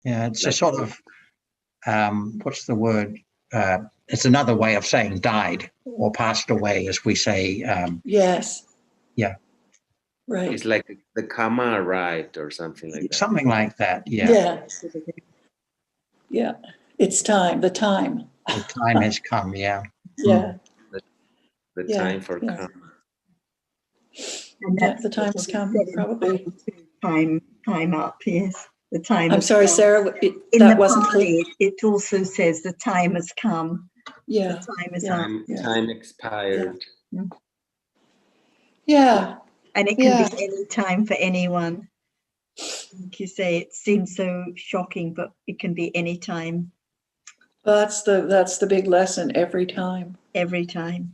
Yeah, it's a sort of, what's the word? It's another way of saying died or passed away, as we say. Yes. Yeah. Right. It's like the karma arrived or something like that. Something like that, yeah. Yeah. Yeah. It's time, the time. The time has come, yeah. Yeah. The Yeah, time for yeah. karma. And Yeah, the time has come, probably. Time up, yes. The time. I'm sorry, Sarah, In that the wasn't clear. Pali, it also says the time has come. Yeah. The time is Yeah. up. Yeah. Time expired. Yeah. And it can be any time for anyone. Like you say, it seems so shocking, but it can be any time. That's the big lesson every time. Every time.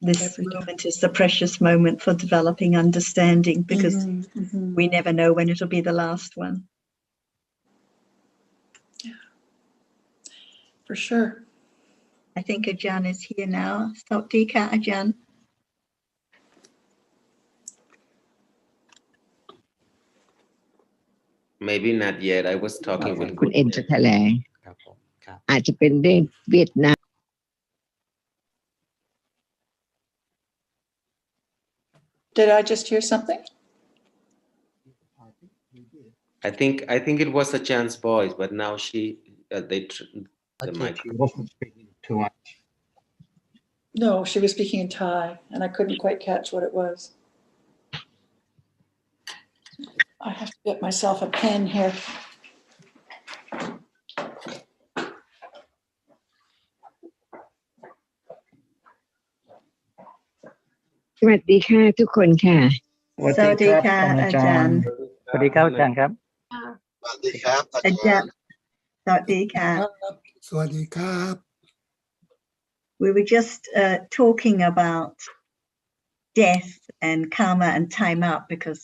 This Every moment is the precious moment for developing understanding, because we never know when it'll be the last one. Yeah. For sure. I think Ajahn is here now. Dika, Ajahn. Maybe not yet. I was talking with คุณเอ็นจะแถลงอาจจะเป็นเรื่องเวียดนาม Did I just hear something? I think it was Ajahn's voice, but now the mic. She wasn't speaking too much. No, she was speaking in Thai, and I couldn't quite catch what it was. I have to get myself a pen here. สวัสดีค่ะทุกคนค่ะ Sawadika, Ajahn. สวัสดีครับอาจารย์ครับ สวัสดีครับ Ajahn. Sawadika. สวัสดีครับ We were just talking about death and karma and time up, because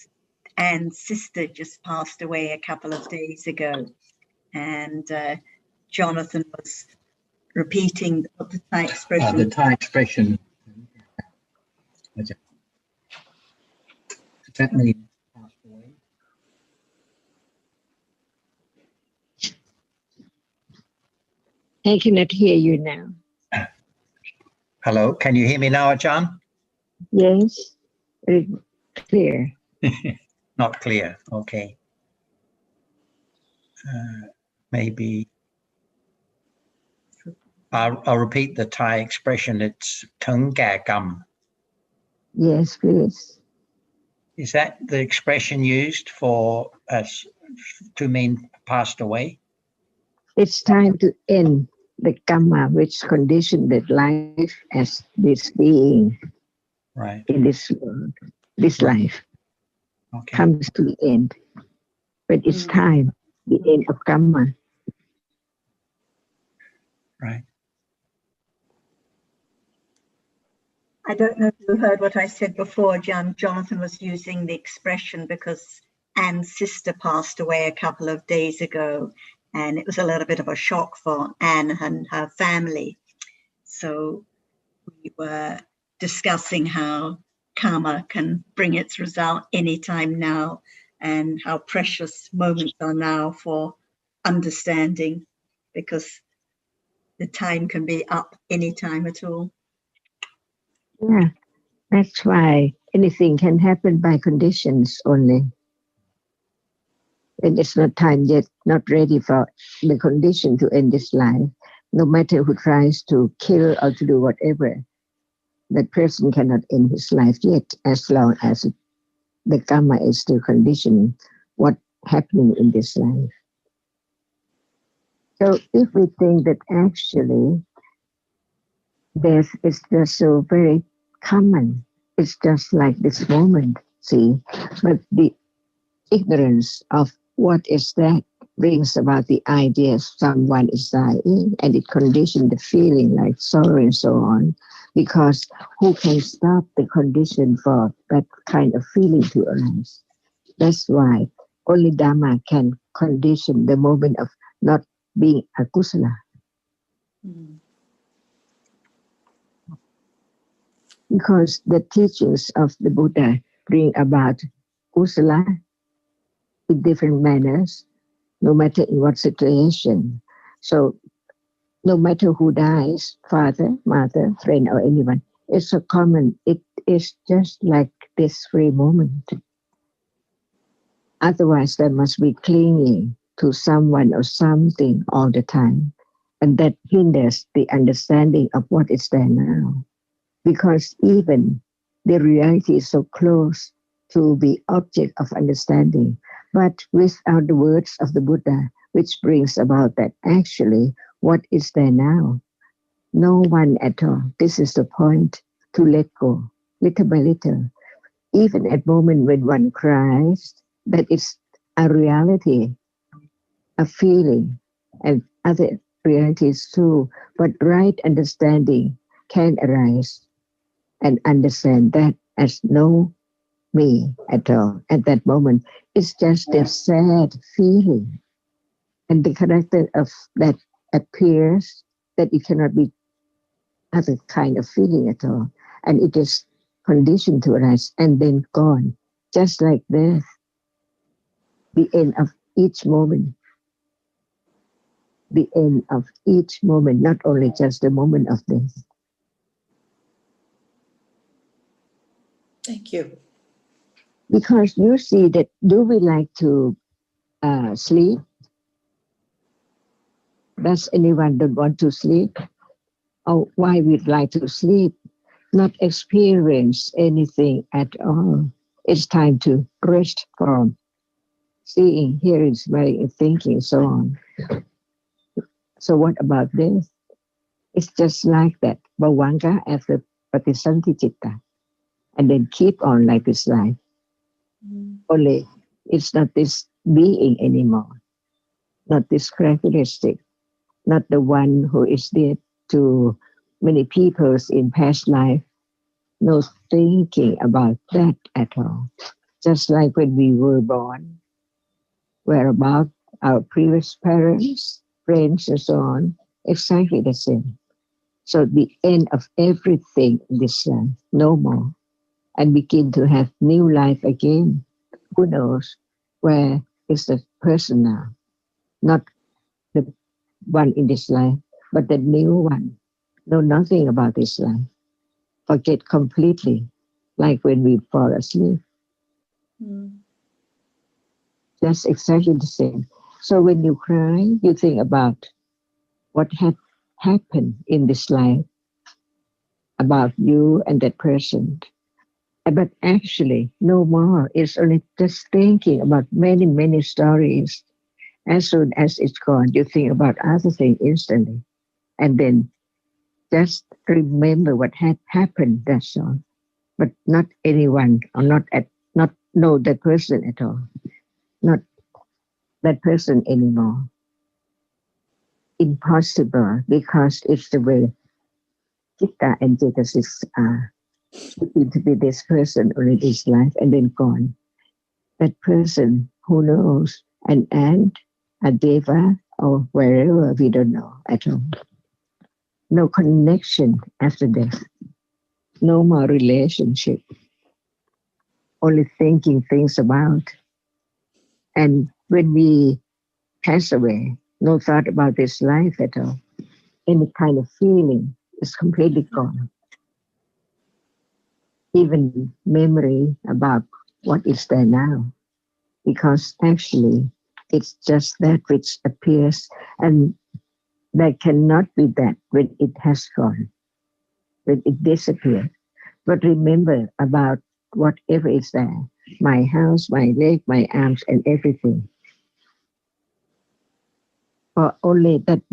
Anne's sister just passed away a couple of days ago, and Jonathan was repeating the Thai expression. The Thai expression. Does that mean passed away? I cannot hear you now. Hello, can you hear me now, Ajahn? Yes, very clear. Not clear, okay. Maybe I'll repeat the Thai expression. It's tung ga gam. Yes, please. Is that the expression used for us to mean passed away? It's time to end the karma which conditioned that life as this being Right. in this world, this life Okay. comes to the end. But it's time, the end of karma. Right. I don't know if you heard what I said before, Jonathan was using the expression because Anne's sister passed away a couple of days ago, and it was a little bit of a shock for Anne and her family. So we were discussing how karma can bring its result anytime now, and how precious moments are now for understanding, because the time can be up anytime at all. Yeah, that's why anything can happen by conditions only. And it's not time yet, not ready for the condition to end this life. No matter who tries to kill or to do whatever, that person cannot end his life yet, as long as the karma is still conditioning what's happening in this life. So if we think that actually death is just so very common, it's just like this moment, see, but the ignorance of what is that brings about the idea someone is dying, and it conditions the feeling like sorrow and so on, because who can stop the condition for that kind of feeling to arise? That's why only Dhamma can condition the moment of not being akusala. Because the teachings of the Buddha bring about kusala in different manners, no matter in what situation. So no matter who dies, father, mother, friend, or anyone, it's so common. It is just like this free moment. Otherwise, there must be clinging to someone or something all the time. And that hinders the understanding of what is there now. Because even the reality is so close to the object of understanding, but without the words of the Buddha, which brings about that actually what is there now? No one at all. This is the point, to let go, little by little. Even at moment when one cries, that is a reality, a feeling, and other realities too. But right understanding can arise and understand that as no me at all. At that moment, it's just a sad feeling. And the character of that appears that it cannot be other kind of feeling at all. And it is conditioned to arise and then gone. Just like death, the end of each moment. The end of each moment, not only just the moment of death. Thank you. Because you see that, do we like to sleep? Does anyone don't want to sleep? Or why we'd like to sleep? Not experience anything at all. It's time to rest from seeing, hearing, smelling, and thinking, so on. So what about this? It's just like that. Bhavanga after patisanti citta. And then keep on like this life. Only it's not this being anymore. Not this characteristic. Not the one who is there to many peoples in past life. No thinking about that at all. Just like when we were born, where about our previous parents, friends, and so on, exactly the same. So the end of everything in this life, no more, and begin to have new life again. Who knows where is the person now? Not the one in this life, but the new one. Know nothing about this life. Forget completely, like when we fall asleep. That's exactly the same. So when you cry, you think about what had happened in this life, about you and that person. But actually, no more. It's only just thinking about many, many stories. As soon as it's gone, you think about other things instantly. And then just remember what had happened, that's all. But not anyone, or not know that person at all. Not that person anymore. Impossible, because it's the way Chitta and Cetasis are. It to be this person or in this life and then gone. That person, who knows, an ant, a deva, or wherever, we don't know at all. No connection after death. No more relationship. Only thinking things about. And when we pass away, no thought about this life at all. Any kind of feeling is completely gone. Even memory about what is there now. Because actually, it's just that which appears, and there cannot be that when it has gone, when it disappeared. But remember about whatever is there, my house, my leg, my arms, and everything. For only that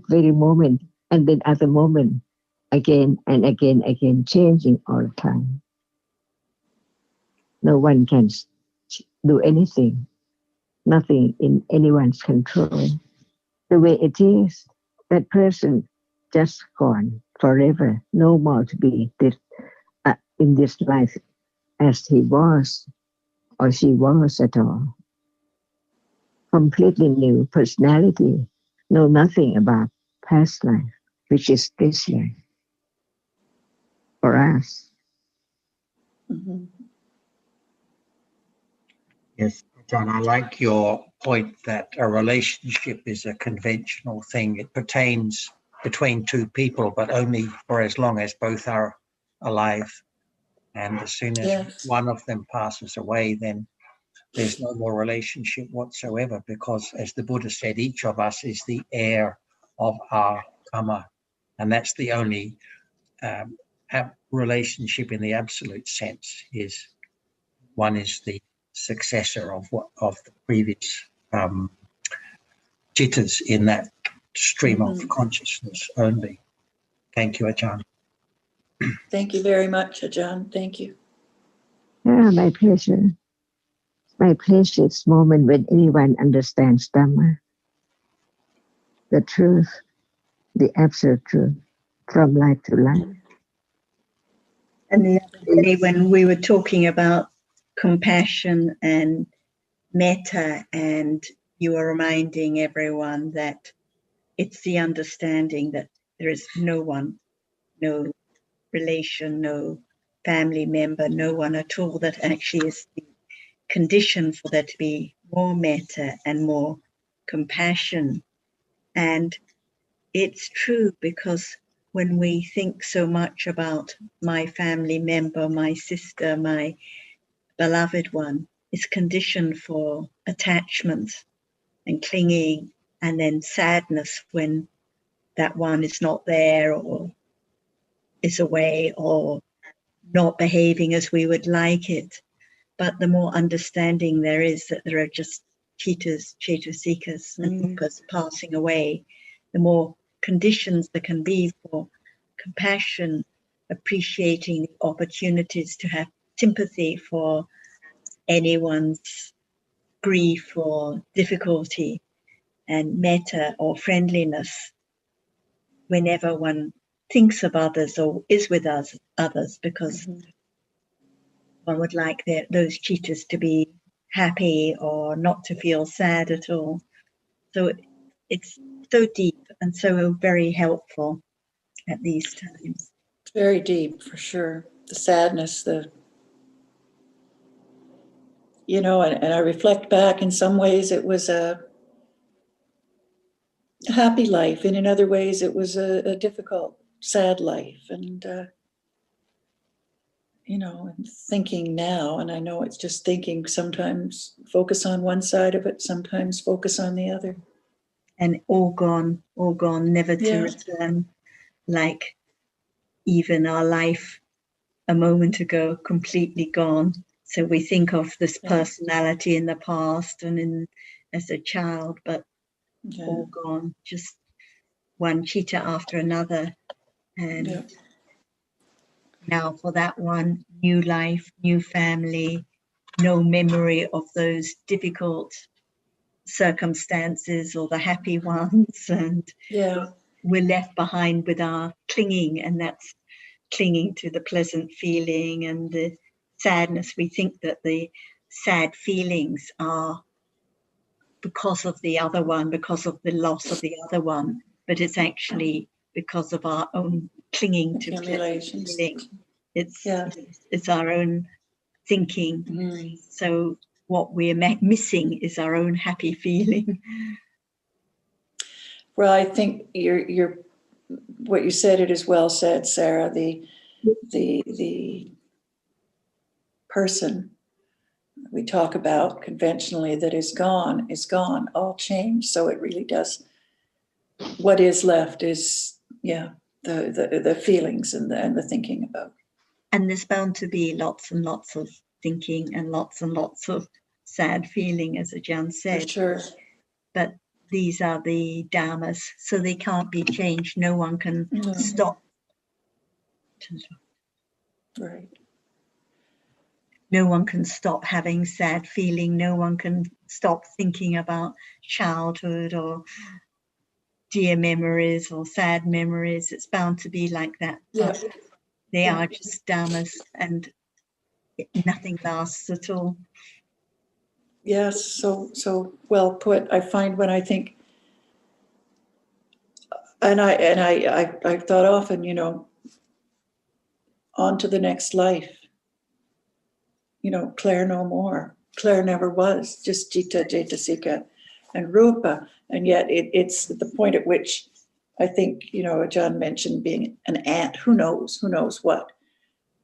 very moment, and then other moment, again and again, changing all the time. No one can do anything, nothing in anyone's control. The way it is, that person just gone forever, no more to be this, in this life as he was or she was at all. Completely new personality, know nothing about past life, which is this life for us. Yes, John, I like your point that a relationship is a conventional thing. It pertains between two people, but only for as long as both are alive. And as soon as Yes. one of them passes away, then there's no more relationship whatsoever, because as the Buddha said, each of us is the heir of our karma. And that's the only relationship in the absolute sense, is one is the successor of the previous jittas in that stream of consciousness only. Thank you, Ajahn. Thank you very much, Ajahn. Thank you. Yeah, my pleasure. My pleasure is the moment when anyone understands Dhamma, the truth, the absolute truth, from life to life. And the other day when we were talking about compassion and metta, and you were reminding everyone that it's the understanding that there is no one, no relation, no family member, no one at all, that actually is the condition for there to be more metta and more compassion. And it's true, because when we think so much about my family member, my sister, my beloved one, it's conditioned for attachment and clinging, and then sadness when that one is not there or is away or not behaving as we would like it. But the more understanding there is that there are just Cetasikas and Upas passing away, the more conditions there can be for compassion, appreciating the opportunities to have sympathy for anyone's grief or difficulty, and metta or friendliness whenever one thinks of others or is with others, because one would like those cheetahs to be happy or not to feel sad at all. So it's so deep and so very helpful at these times. Very deep, for sure. The sadness, and I reflect back, in some ways it was a happy life, and in other ways it was a difficult, sad life. And, and thinking now, and I know it's just thinking, sometimes focus on one side of it, sometimes focus on the other. And all gone, never to return, like even our life a moment ago, completely gone. So we think of this personality in the past and as a child, but all gone, just one cheetah after another. And now for that one, new life, new family, no memory of those difficult circumstances or the happy ones. And we're left behind with our clinging, and that's clinging to the pleasant feeling and the sadness. We think that the sad feelings are because of the other one, because of the loss of the other one, but it's actually because of our own clinging to pleasant feeling. It's our own thinking. So what we're missing is our own happy feeling. Well, I think you're what you said, it is well said, Sarah. The person we talk about conventionally that is gone, all changed. So it really does. What is left is the feelings and the thinking about. And there's bound to be lots and lots of thinking and lots of sad feeling, as Ajahn said. For sure. But these are the dhammas, so they can't be changed. No one can stop. Right. No one can stop having sad feeling. No one can stop thinking about childhood or dear memories or sad memories. It's bound to be like that. Yeah. They are just dhammas, and nothing lasts at all. Yes, so well put. I find when I think, and I've thought often, on to the next life. Claire no more. Claire never was, just Citta, Cetasika, and Rupa. And yet it's the point at which I think, Ajahn mentioned being an ant. Who knows what?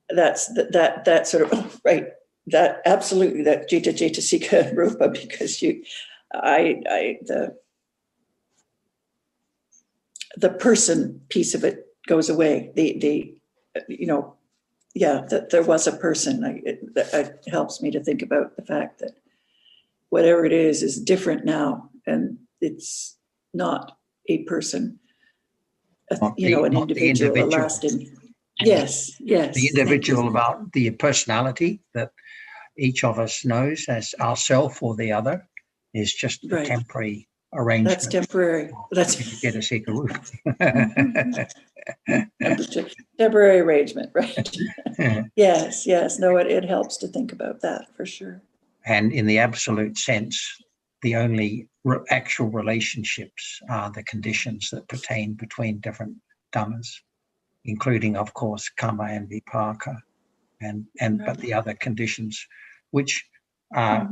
That's that sort of, right, that absolutely, that Citta, Cetasika, and Rupa, because the person piece of it goes away. That there was a person. It helps me to think about the fact that whatever it is different now, and it's not a person, an individual, a lasting. Yes. The individual about the personality that each of us knows as ourself or the other is just a temporary arrangement. That's temporary. That's get a secret roof. Temporary arrangement, right? Yes. No, it helps to think about that for sure. And in the absolute sense, the only actual relationships are the conditions that pertain between different dhammas, including, of course, karma and vipaka, but the other conditions, which are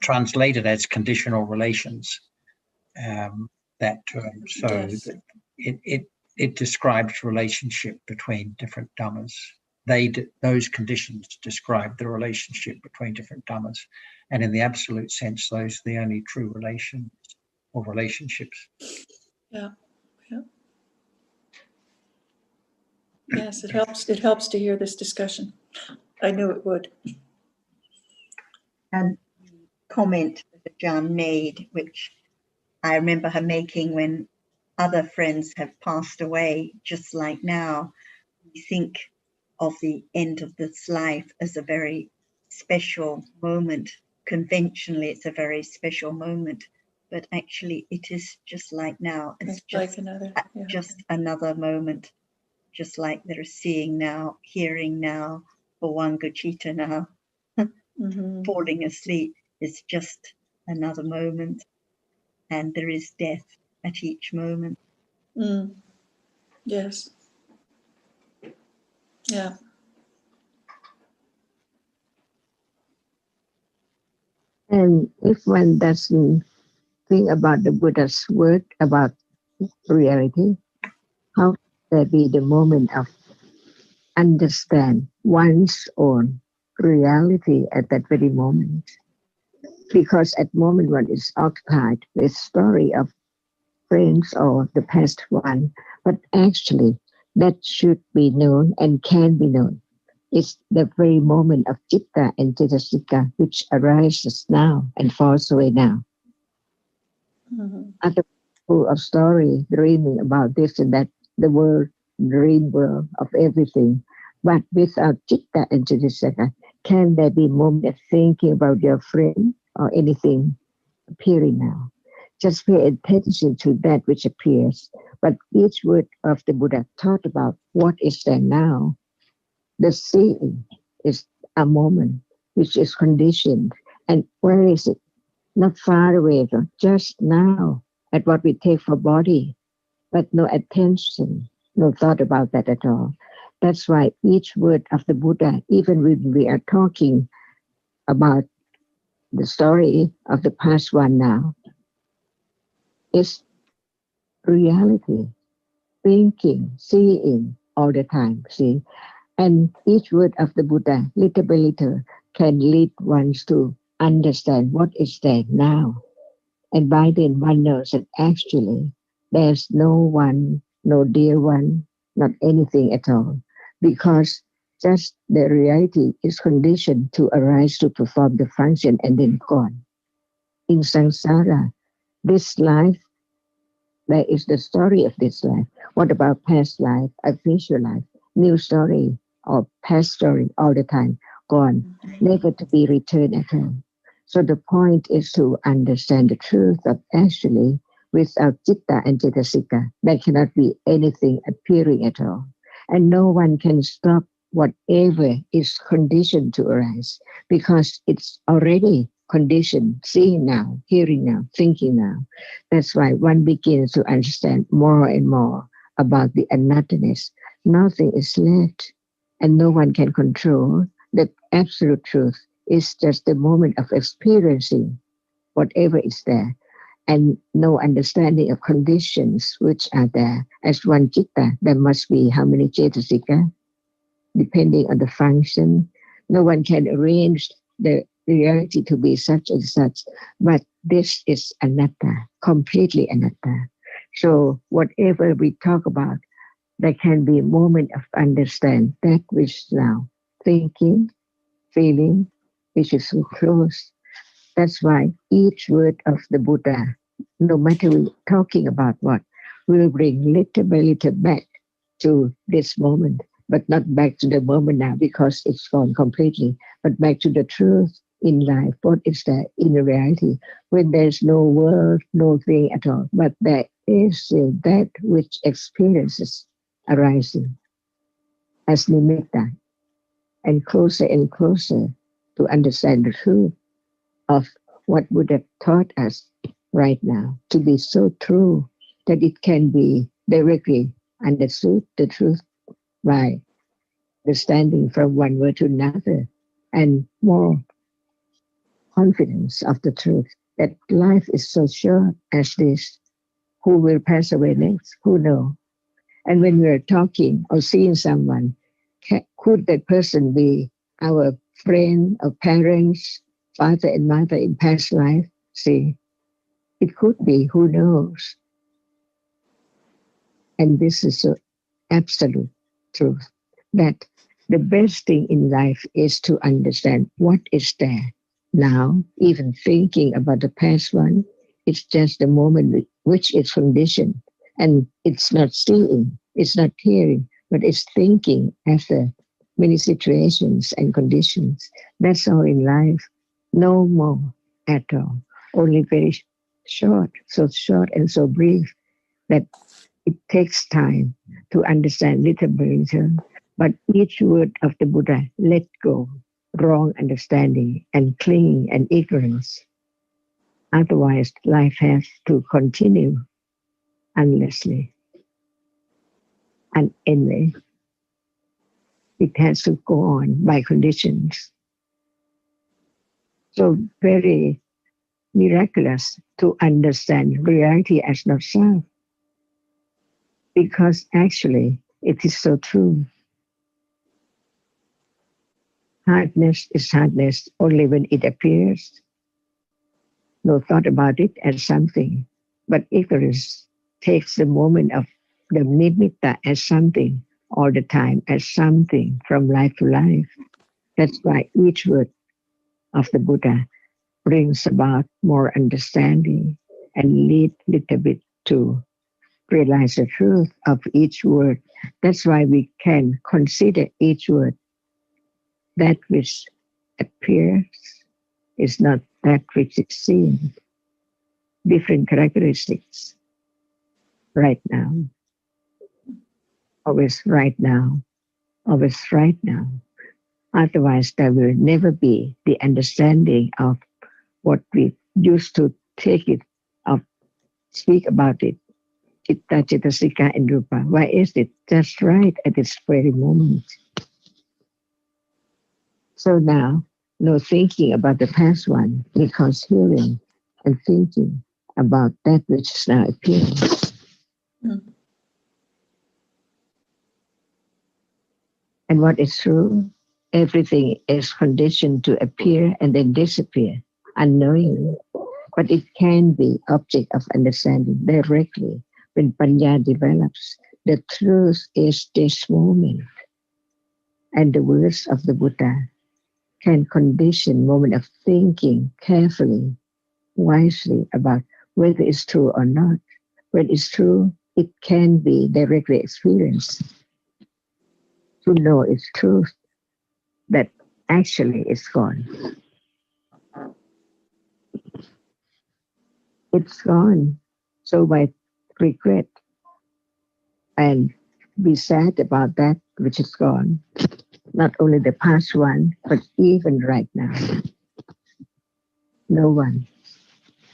translated as conditional relations. That term, so it describes relationship between different dhammas. Those conditions describe the relationship between different dhammas, and in the absolute sense, those are the only true relations or relationships. Yeah. Yes, it helps. It helps to hear this discussion. I knew it would. And comment that Ajahn made, which I remember her making when other friends have passed away, just like now, we think of the end of this life as a very special moment. Conventionally, it's a very special moment, but actually it is just like now. It's just like just another moment, just like there is seeing now, hearing now, Bhavangacita now, falling asleep is just another moment. And there is death at each moment. Yes. Yeah. And if one doesn't think about the Buddha's word about reality, how can there be the moment of understand one's own reality at that very moment? Because at the moment one is occupied with story of friends or the past one, but actually that should be known and can be known. It's the very moment of citta and cetasika which arises now and falls away now. Other people of story dreaming about this and that, the world, dream world of everything. But without citta and cetasika, can there be a moment of thinking about your friend or anything appearing now? Just pay attention to that which appears. But each word of the Buddha taught about what is there now. The seeing is a moment which is conditioned. And where is it? Not far away, just now, at what we take for body, but no attention, no thought about that at all. That's why each word of the Buddha, even when we are talking about the story of the past one now, is reality, thinking, seeing all the time, see? And each word of the Buddha, little by little, can lead one to understand what is there now. And by then one knows that actually there's no one, no dear one, not anything at all. Because just the reality is conditioned to arise to perform the function and then gone. In samsara, this life, there is the story of this life. What about past life, a future life, new story or past story all the time, gone, never to be returned again. So the point is to understand the truth of actually without citta and cetasika, there cannot be anything appearing at all. And no one can stop whatever is conditioned to arise because it's already conditioned, seeing now, hearing now, thinking now. That's why one begins to understand more and more about the anatthaness. Nothing is left and no one can control the absolute truth is just the moment of experiencing whatever is there, and no understanding of conditions which are there. As one citta, there must be how many cetasika, depending on the function. No one can arrange the reality to be such and such, but this is anatta, completely anatta. So whatever we talk about, there can be a moment of understand that which now thinking, feeling, which is so close. That's why each word of the Buddha, no matter we're talking about what, will bring little by little back to this moment, but not back to the moment now because it's gone completely, but back to the truth in life. What is there in the reality when there's no world, no thing at all, but there is that which experiences arising as nimitta, and closer to understand the truth of what Buddha taught us right now to be so true that it can be directly understood, the truth, by understanding from one word to another, and more confidence of the truth that life is so short as this. Who will pass away next? Who knows? And when we're talking or seeing someone, could that person be our friend or parents, father and mother in past life? See, it could be, who knows? And this is the absolute truth, that the best thing in life is to understand what is there now. Even thinking about the past one, it's just the moment which is conditioned, and it's not seeing, it's not hearing, but it's thinking after many situations and conditions. That's all in life. No more at all. Only very short and so brief that it takes time to understand little by little. But each word of the Buddha, let go wrong understanding and clinging and ignorance. Otherwise, life has to continue endlessly and endless. It has to go on by conditions. So very miraculous to understand reality as not self, because actually it is so true. Hardness is hardness only when it appears. No thought about it as something, but ignorance takes the moment of the nimitta as something all the time, as something from life to life. That's why each word of the Buddha brings about more understanding and lead little bit to realize the truth of each word. That's why we can consider each word. That which appears is not that which is seen. Different characteristics. Right now. Always right now. Always right now. Otherwise, there will never be the understanding of what we used to take it, of speak about it. Citta, Cetasika, and Rupa. Why is it just right at this very moment? So now, no thinking about the past one, because hearing and thinking about that which is now appearing. And what is true? Everything is conditioned to appear and then disappear unknowingly. But it can be object of understanding directly when Panya develops. The truth is this moment. And the words of the Buddha can condition moment of thinking carefully, wisely about whether it's true or not. When it's true, it can be directly experienced. To know its truth, that actually it's gone. It's gone. So by regret and be sad about that which is gone, not only the past one, but even right now. No one,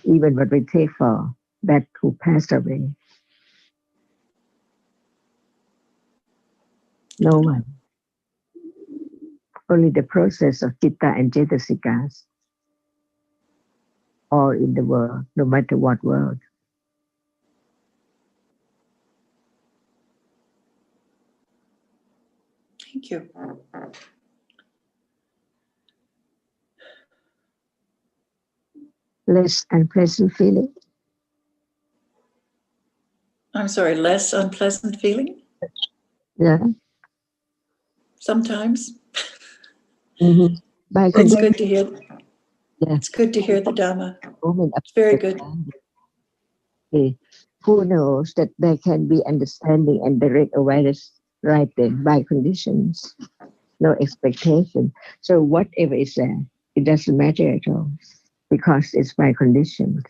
even what we take for that who passed away. No one. only the process of citta and cetasikas, all in the world, no matter what world. Thank you. Less unpleasant feeling? I'm sorry, less unpleasant feeling? Yeah. Sometimes. Mm-hmm. It's good to hear. Yeah. It's good to hear the Dhamma. Moment of It's very good. Okay. Who knows that there can be understanding and direct awareness right then by conditions, no expectation. So whatever is there, it doesn't matter at all because it's by conditions.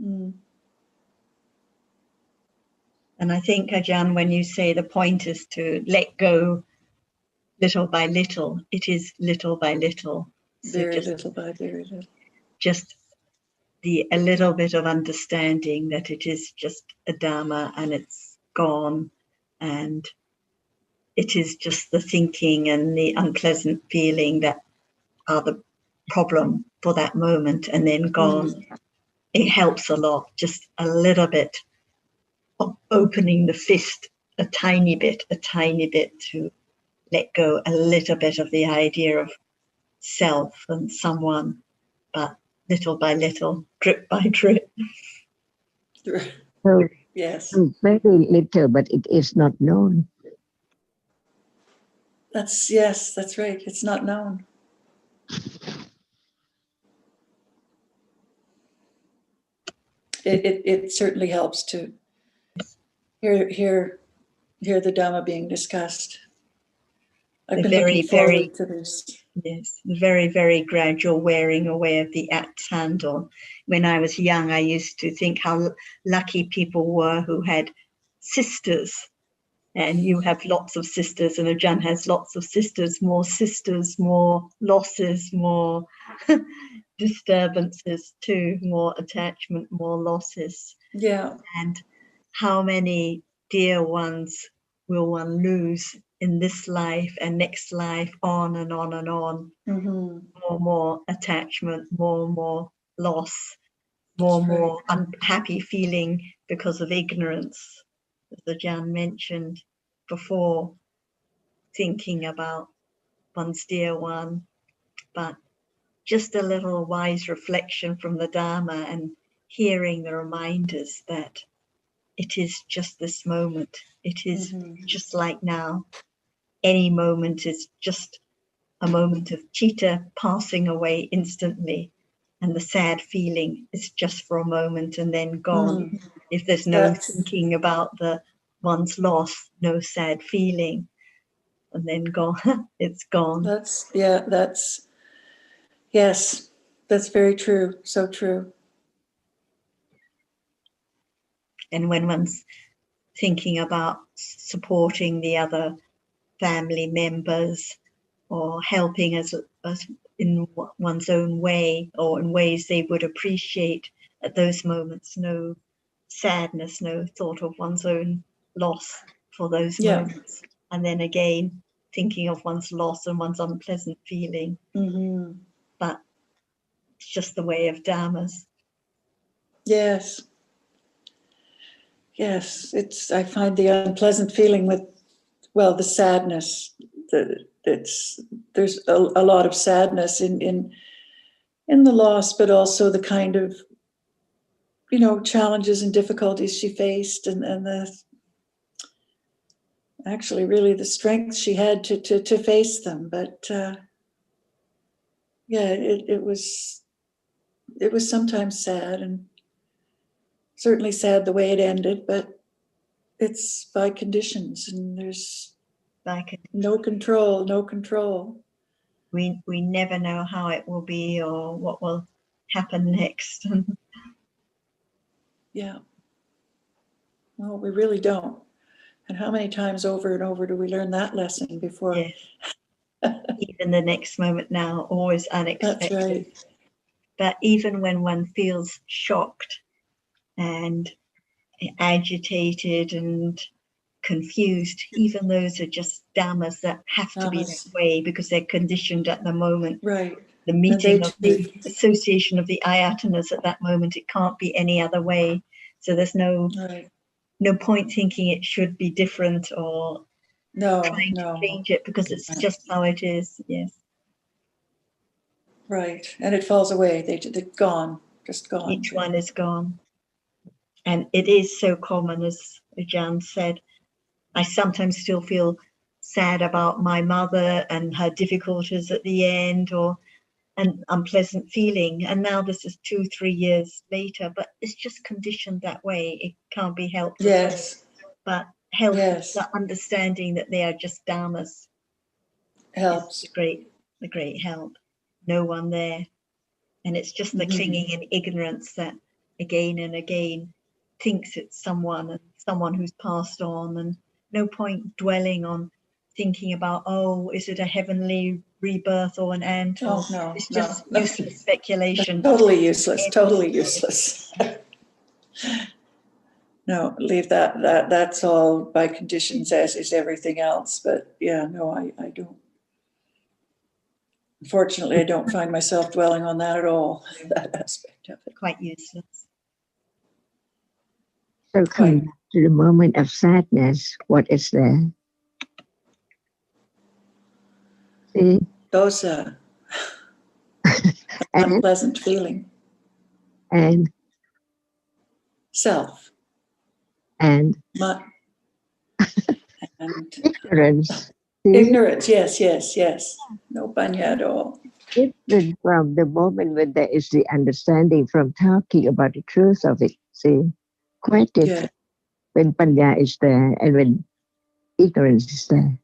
Mm. And I think, Ajahn, when you say the point is to let go little by little, it is little by little. So Very little by very little. Just a little bit of understanding that it is just a Dhamma and it's gone, and it is just the thinking and the unpleasant feeling that are the problem for that moment, and then gone. Mm. It helps a lot, just a little bit of opening the fist a tiny bit to let go a little bit of the idea of self and someone, but little by little, drip by drip. So Yes. very little, but it is not known. Yes, that's right. It's not known. It certainly helps to hear the Dhamma being discussed. I've been looking forward to this. Yes, very, very gradual wearing away of the axe handle. When I was young, I used to think how lucky people were who had sisters. And you have lots of sisters, and Ajahn has lots of sisters, more losses, more disturbances too, more attachment, more losses. Yeah. And how many dear ones will one lose in this life and next life, on and on and on. Mm-hmm. More attachment, more loss, more unhappy feeling because of ignorance, as Ajahn mentioned before, thinking about one's dear one. But just a little wise reflection from the Dhamma and hearing the reminders that it is just this moment. It is just like now. Any moment is just a moment of citta passing away instantly. And the sad feeling is just for a moment and then gone. If there's no thinking about one's loss, no sad feeling, and then gone, it's gone. Yes, that's very true. So true. And when one's thinking about supporting the other family members or helping us in one's own way or in ways they would appreciate, at those moments, no sadness, no thought of one's own loss for those moments. And then again, thinking of one's loss and one's unpleasant feeling. But it's just the way of Dhammas. Yes. Yes, I find the unpleasant feeling with, the sadness, there's a lot of sadness in the loss, but also the kind of, challenges and difficulties she faced and the actually really the strength she had to face them. But it was sometimes sad, and certainly sad the way it ended, but it's by conditions, and there's no control. We never know how it will be or what will happen next. Yeah. Well, we really don't. And how many times over and over do we learn that lesson before? Yes. Even the next moment now, always unexpected. That's right. But even when one feels shocked and agitated and confused. Even those are just dhammas that have to be that way because they're conditioned at the moment. Right. The meeting of the association of the ayatanas at that moment, it can't be any other way. So there's no point thinking it should be different or trying to change it because it's just how it is. Yes. Right. And it falls away. They're gone. Just gone. Each one is gone. And it is so common, as Ajahn said. I sometimes still feel sad about my mother and her difficulties at the end, or an unpleasant feeling. And now this is 2-3 years later, but it's just conditioned that way. It can't be helped. Yes. But helps the understanding that they are just dhammas. Helps. The great help. No one there. And it's just the clinging and ignorance that again and again thinks it's someone and someone who's passed on, and no point dwelling on thinking about, oh, is it a heavenly rebirth or an ant? Oh, no, it's just useless speculation. Totally useless. Totally useless. No, leave that. That's all by conditions, as is everything else. But yeah, no, I don't. Unfortunately, I don't find myself dwelling on that at all. That aspect of it. Quite useless. So coming back to the moment of sadness, what is there? See? Those unpleasant feeling. And self. And ignorance. Ignorance, yes. No panya at all. Different from the moment when there is the understanding from talking about the truth of it. See, quite different when panya is there and when ignorance is there.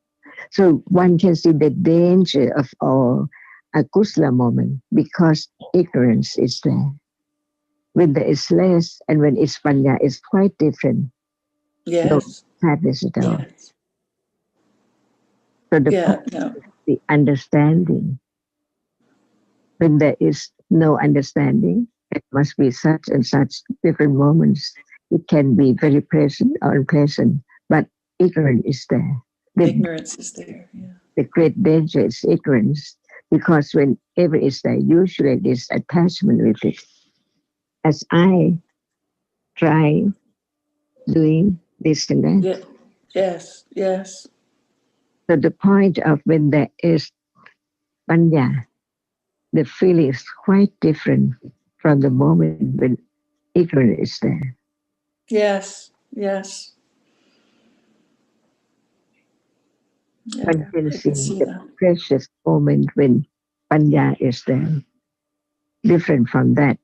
So one can see the danger of all akusala moment because ignorance is there. When there is less and when it's panya, it's quite different. Yes. No sadness at all. Yes. So the understanding. When there is no understanding, it must be such and such different moments. It can be very pleasant or unpleasant, but ignorance is there. Ignorance is there, yeah. The great danger is ignorance, because whenever it's there, usually there's attachment with it. As I try doing this and that. Yes. So the point of when there is panya, the feeling is quite different from the moment when ignorance is there. Yes. One can see the precious moment when panya is there, different from that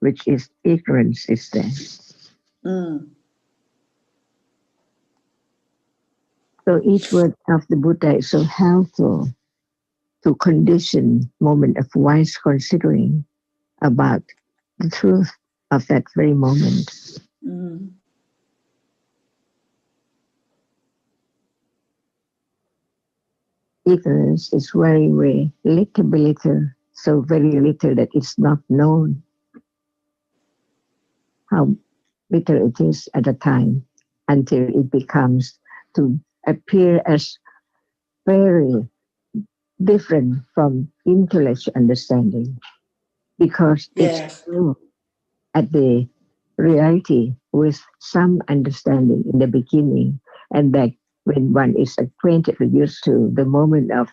which is ignorance is there. So each word of the Buddha is so helpful to condition moment of wise considering about the truth of that very moment. Ignorance is very, very little, so very little that it's not known how little it is at a time until it becomes to appear as very different from intellectual understanding, because it's true at the reality with some understanding in the beginning, and that when one is acquainted or used to the moment of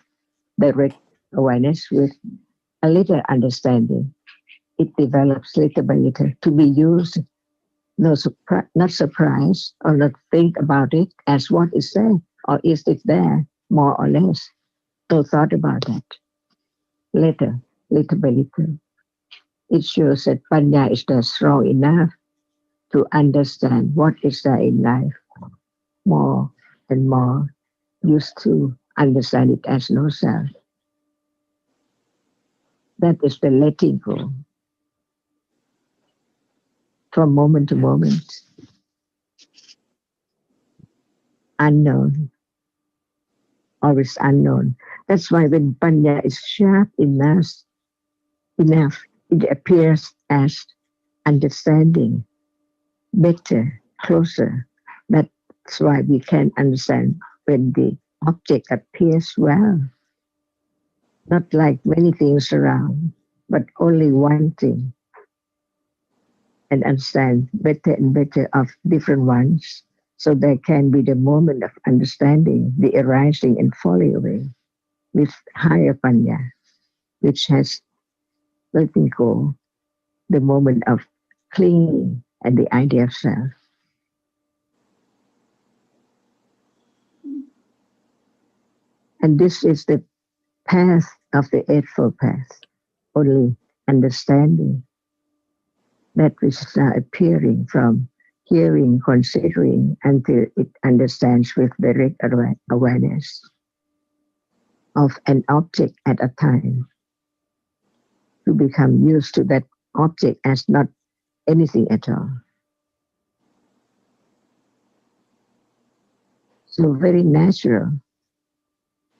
direct awareness with a little understanding, it develops little by little to be used, not surprised or not think about it as what is there, or is it there, more or less. No thought about that. Little by little. It shows that panya is there strong enough to understand what is there in life more and more, used to understand it as no self. That is the letting go from moment to moment. Unknown, always unknown. That's why when panya is sharp enough, it appears as understanding better, closer. That That's why we can understand when the object appears well, not like many things around, but only one thing, and understand better and better of different ones. So there can be the moment of understanding, the arising and falling away with higher panya, which has letting go, the moment of clinging and the idea of self. And this is the path of the Eightfold Path, only understanding that which is now appearing from hearing, considering, until it understands with direct awareness of an object at a time, to become used to that object as not anything at all. So very natural,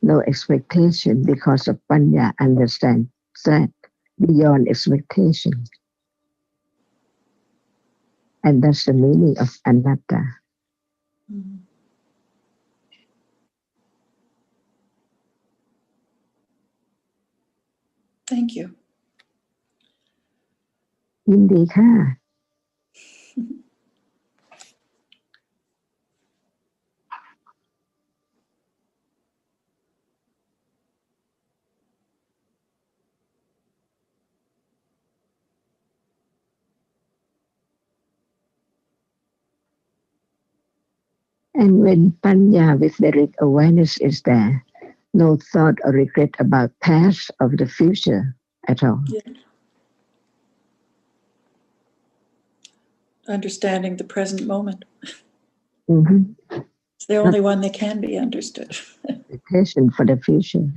no expectation, because of panya understands that beyond expectation. And that's the meaning of anatta. Mm. Thank you. ยินดีค่ะ And when panya with direct awareness is there, no thought or regret about past or the future at all. Yeah. Understanding the present moment. Mm-hmm. It's the only one that can be understood. Expectation for the future.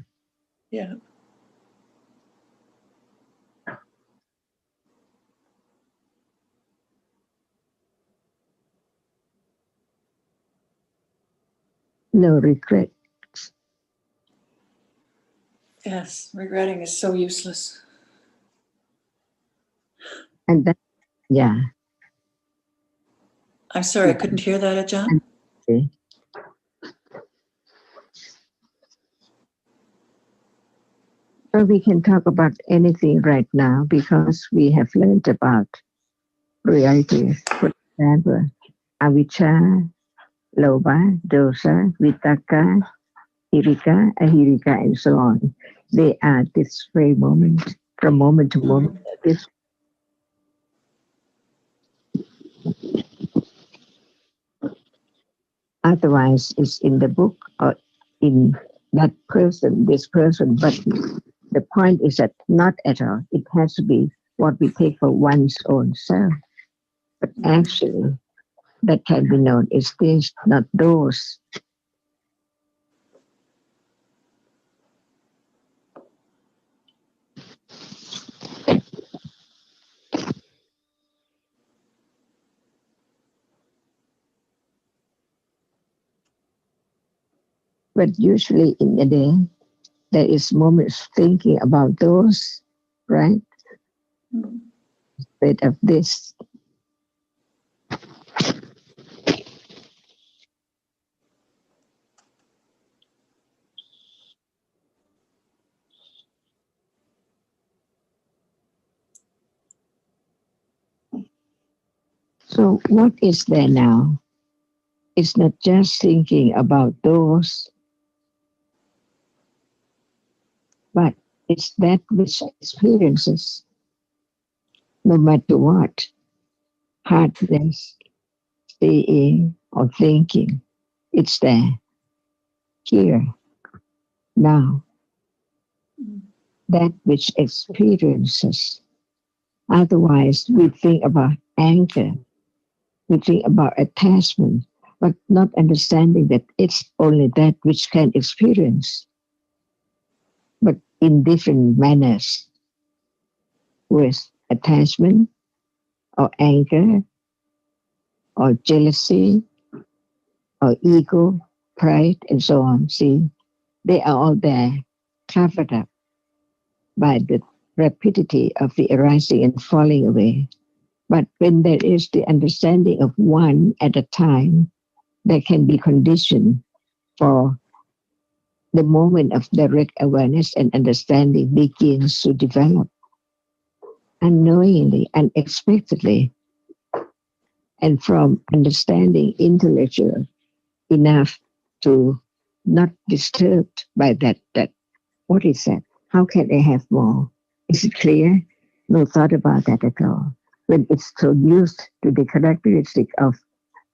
Yeah. No regret. Yes, regretting is so useless. And that, yeah. I'm sorry, I couldn't hear that, Ajahn. Okay. So we can talk about anything right now because we have learned about reality. For example, avijja, lobha, dosa, vitaka, hirika, ahirika, and so on. They are this very moment, from moment to moment. This otherwise is in the book or in that person, this person, but the point is that not at all. It has to be what we take for one's own self. But actually, that can be known is this, not those. But usually in the day, there is moments thinking about those, right? Instead of this. So what is there now? It's not just thinking about those, but it's that which experiences, no matter what, hardness, seeing, or thinking, it's there, here, now. That which experiences. Otherwise, we think about anger, we think about attachment, but not understanding that it's only that which can experience, but in different manners, with attachment, or anger, or jealousy, or ego, pride, and so on. See, they are all there, covered up by the rapidity of the arising and falling away. But when there is the understanding of one at a time, there can be condition for the moment of direct awareness and understanding begins to develop unknowingly, unexpectedly, and from understanding intellectual enough to not disturbed by that what is that? How can I have more? Is it clear? No thought about that at all. When it's produced to the characteristic of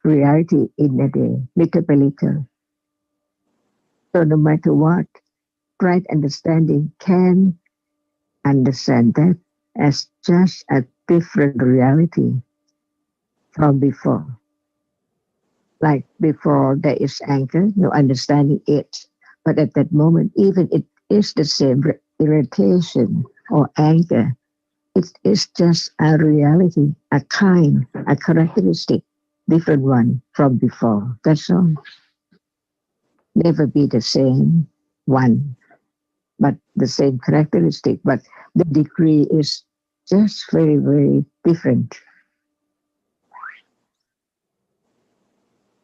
reality in a day, little by little. So no matter what, right understanding can understand that as just a different reality from before. Like before there is anger, no understanding it. But at that moment, even it is the same irritation or anger, it is just a reality, a kind, a characteristic, different one from before. That's all. Never be the same one, but the same characteristic. But the degree is just very, very different.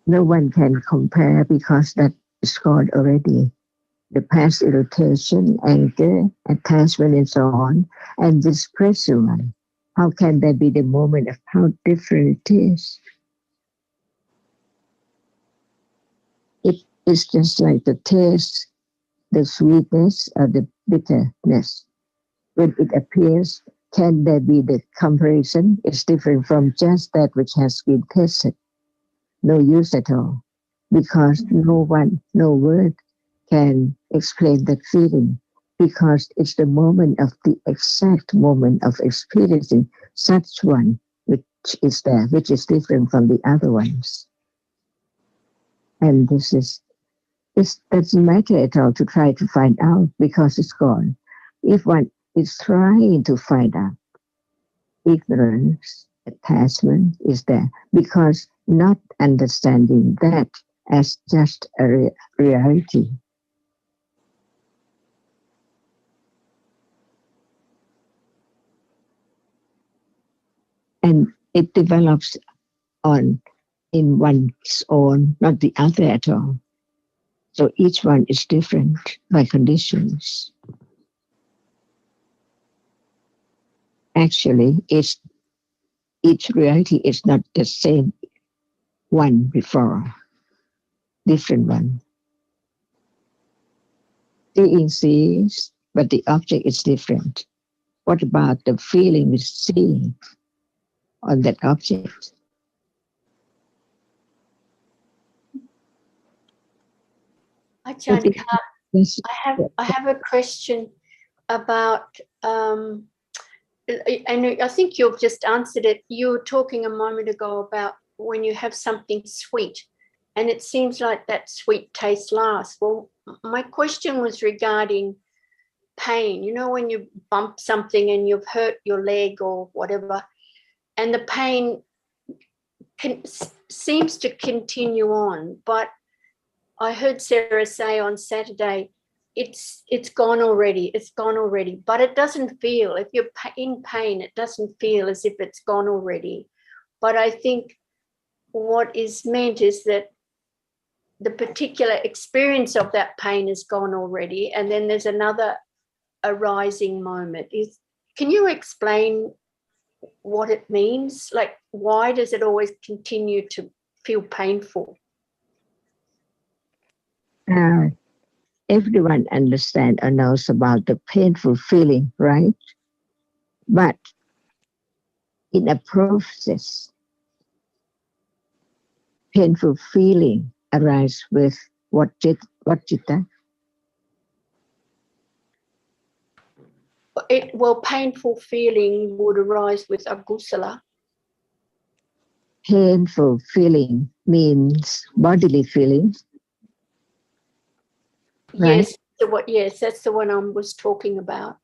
No one can compare because that is gone already. The past irritation, anger, attachment, and so on, and this present one. How can there be the moment of how different it is? It is just like the taste, the sweetness, or the bitterness. When it appears, can there be the comparison? It's different from just that which has been tasted. No use at all, because no one, no word can explain that feeling, because it's the moment of the exact moment of experiencing such one which is there, which is different from the other ones. And it doesn't matter at all to try to find out because it's gone. If one is trying to find out, ignorance, attachment is there, because not understanding that as just a reality. And it develops on in one's own, not the other at all. So each one is different by conditions. Actually, each reality is not the same one before, different one. Seeing sees, but the object is different. What about the feeling with seeing on that object? Ajahn, I have a question about, and I think you've just answered it. You were talking a moment ago about when you have something sweet, and it seems like that sweet taste lasts. Well, my question was regarding pain. You know, when you bump something and you've hurt your leg or whatever, and the pain seems to continue on, but I heard Sarah say on Saturday, it's gone already. It's gone already. But it doesn't feel, if you're in pain, it doesn't feel as if it's gone already. But I think what is meant is that the particular experience of that pain is gone already. And then there's another arising moment. Can you explain what it means? Like, why does it always continue to feel painful? Everyone understands or knows about the painful feeling, right? But in a process, painful feeling arises with what citta? Painful feeling would arise with akusala. Painful feeling means bodily feelings. Right? Yes, that's the one I was talking about.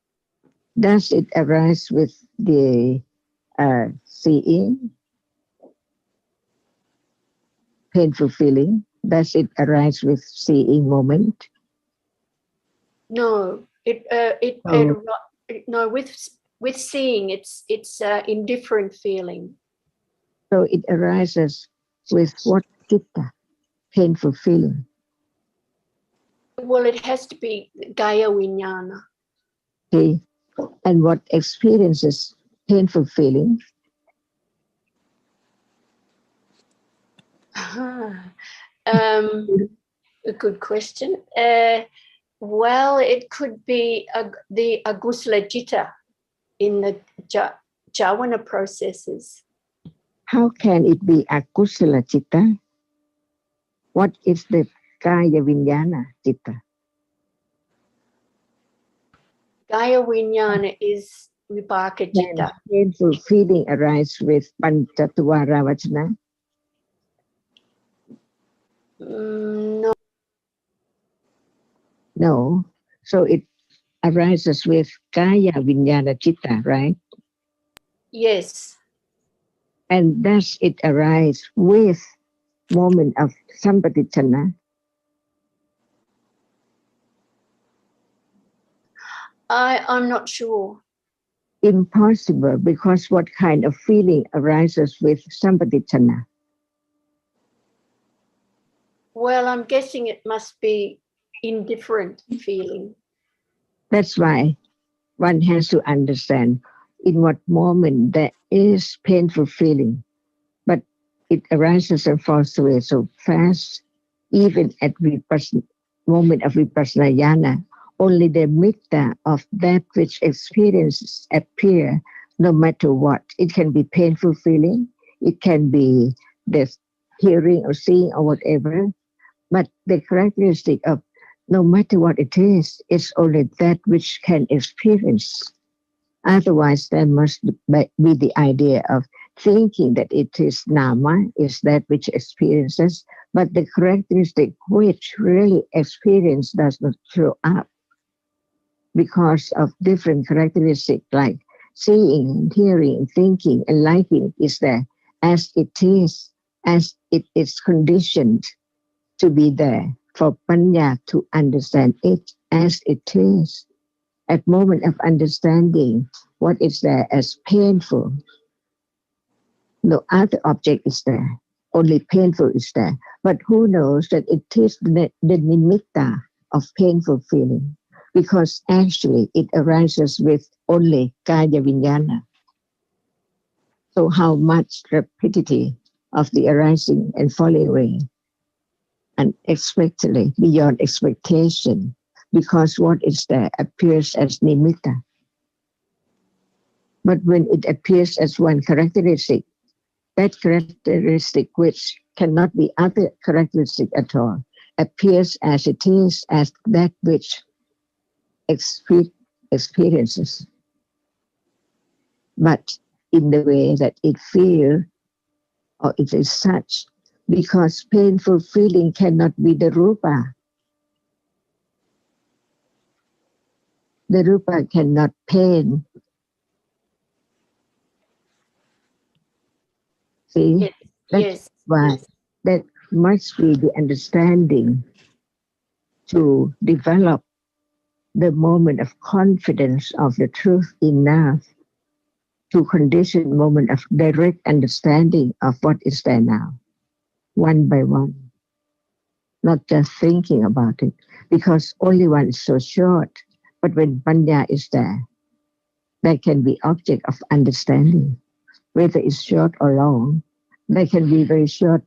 Does it arise with the seeing? Painful feeling, does it arise with seeing moment? No, no, with seeing, it's indifferent feeling. So it arises with what citta? painful feeling? Well, it has to be Gaya Vijnana. Okay. And what experiences painful feeling? A good question. Well, it could be the agusala citta in the jhana processes. How can it be akusala citta? What is the kaya vijnana citta? Gaya Vijnana is vipaka Can citta. painful feeling arise with panchattvara vachana? No. No. So it arises with kaya vijnana citta, right? Yes. And does it arise with moment of sampatichana? I'm not sure. Impossible, because what kind of feeling arises with sampatichana? Well, I'm guessing it must be indifferent feeling. That's why one has to understand in what moment there is painful feeling, but it arises and falls away so fast. Even at moment of vipassana jhana, only the mitta of that which experiences appear no matter what. It can be painful feeling, it can be the hearing or seeing or whatever, but the characteristic of no matter what it is, it's only that which can experience. Otherwise, there must be the idea of thinking that it is nama, is that which experiences, but the characteristic which really experience does not show up because of different characteristics like seeing, hearing, thinking, and liking is there as it is, as it is conditioned to be there for panya to understand it as it is. At moment of understanding what is there as painful, no other object is there, only painful is there. But who knows that it is the nimitta of painful feeling, because actually it arises with only kaya vijnana. So how much rapidity of the arising and falling away, unexpectedly, beyond expectation, because what is there appears as nimitta. But when it appears as one characteristic, that characteristic which cannot be other characteristic at all, appears as it is, as that which experiences. But in the way that it feels, or it is such, because painful feeling cannot be the rupa. The rupa cannot pain. See? Yes. That's Yes. why Yes. that must be the understanding to develop the moment of confidence of the truth enough to condition moment of direct understanding of what is there now, one by one, not just thinking about it, because only one is so short. But when panya is there, there can be object of understanding, whether it's short or long. There can be very short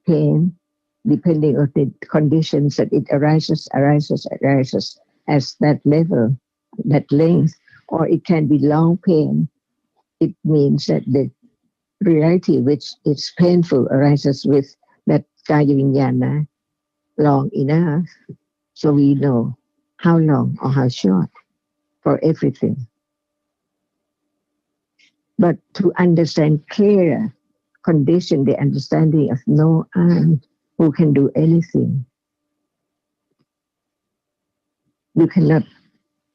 pain, depending on the conditions that it arises as that level, that length, or it can be long pain. It means that the reality which is painful arises with that kaya vijnana long enough, so we know how long or how short for everything. But to understand clearer, condition the understanding of no I who can do anything. You cannot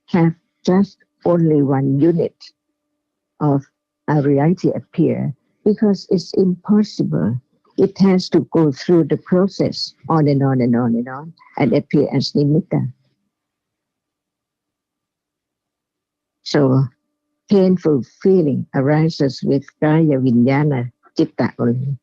have just only one unit of a reality appear, because it's impossible. It has to go through the process on and on and on and on and appear as nimitta. So painful feeling arises with kaya vijnana citta only.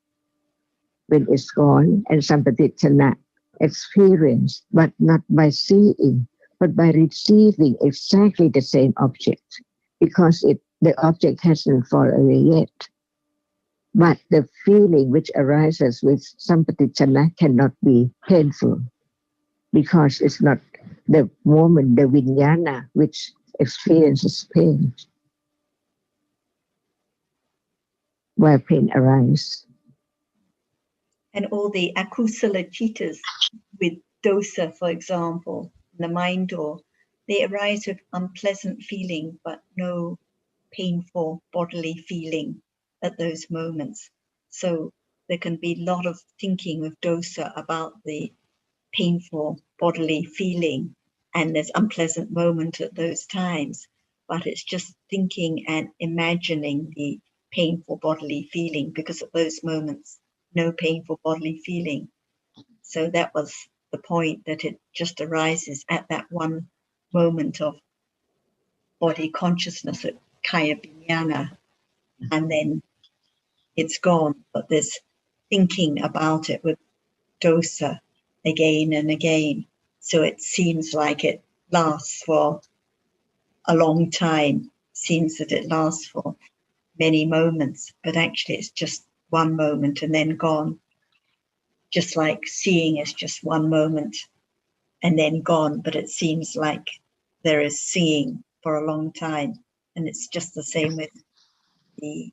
when it's gone, and sampatichana, experience, but not by seeing, but by receiving exactly the same object, because the object hasn't fallen away yet. But the feeling which arises with sampatichana cannot be painful, because it's not the moment, the vijnana, which experiences pain, where pain arises. And all the akusala chittas with dosa, for example, the mind door, they arise with unpleasant feeling, but no painful bodily feeling at those moments. So there can be a lot of thinking with dosa about the painful bodily feeling, and there's unpleasant moment at those times, but it's just thinking and imagining the painful bodily feeling, because at those moments no painful bodily feeling. So that was the point, that it just arises at that one moment of body consciousness at kaya vijnana, and then it's gone. But there's thinking about it with dosa again and again. So it seems like it lasts for a long time, seems that it lasts for many moments, but actually it's just one moment and then gone. Just like seeing is just one moment and then gone, but it seems like there is seeing for a long time. And it's just the same with the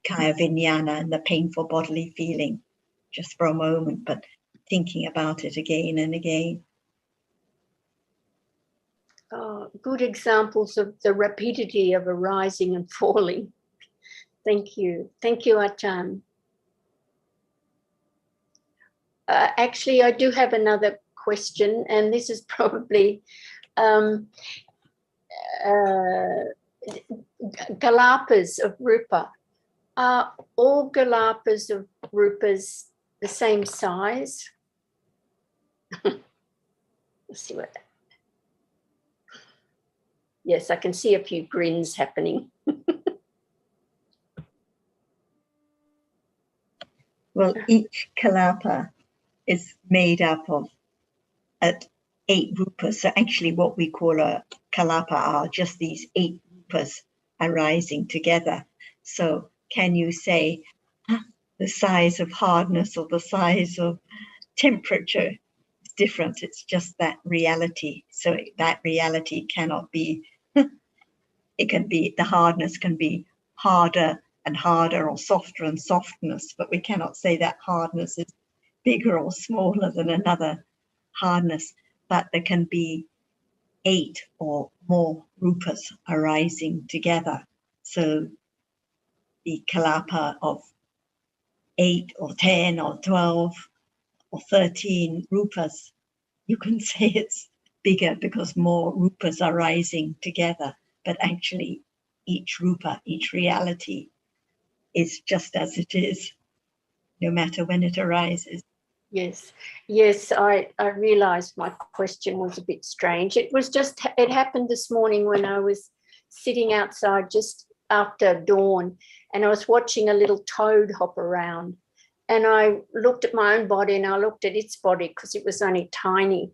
kaya vijnana and the painful bodily feeling, just for a moment, but thinking about it again and again. Good examples of the rapidity of arising and falling. Thank you. Thank you, Ajahn. Actually, I do have another question, and this is probably Galapas of Rupa. Are all Galapas of Rupas the same size? Let's see what. Yes, I can see a few grins happening. Well, each kalapa is made up of 8 rupas. So actually what we call a kalapa are just these 8 rupas arising together. So can you say the size of hardness or the size of temperature is different? It's just that reality. So that reality cannot be, it can be, the hardness can be harder and harder, or softer and softness, but we cannot say that hardness is bigger or smaller than another hardness. But there can be 8 or more rupas arising together. So the kalapa of 8 or 10 or 12 or 13 rupas, you can say it's bigger because more rupas are rising together. But actually each rupa, each reality is just as it is, no matter when it arises. Yes, yes, I realised my question was a bit strange. It was just, it happened this morning when I was sitting outside just after dawn, and I was watching a little toad hop around, and I looked at my own body and I looked at its body because it was only tiny.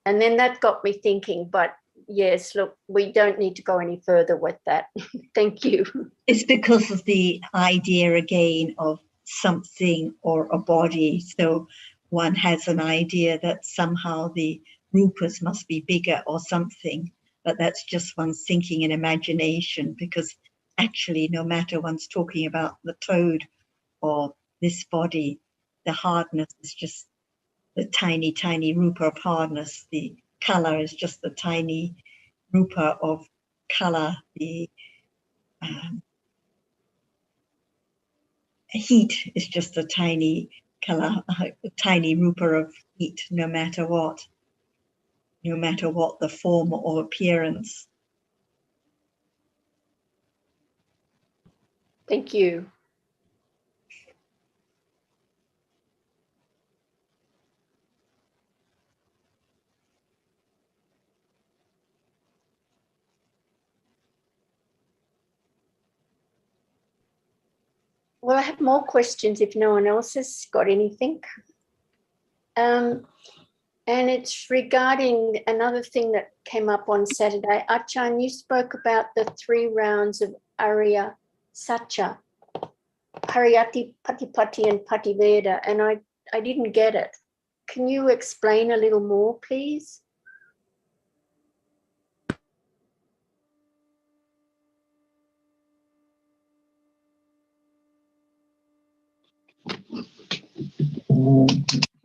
And then that got me thinking, but yes, look, we don't need to go any further with that. Thank you. It's because of the idea again of something or a body. So one has an idea that somehow the rupas must be bigger or something, but that's just one's thinking and imagination, because actually no matter one's talking about the toad or this body, the hardness is just the tiny, tiny rupa of hardness. The color is just the tiny rupa of color. The heat is just a tiny color, a tiny rupa of heat, no matter what the form or appearance. Thank you. Well, I have more questions if no one else has got anything. And it's regarding another thing that came up on Saturday. Ajahn, you spoke about the 3 rounds of Arya Satya, Pariyati, Patipati and Pativeda, and I didn't get it. Can you explain a little more, please?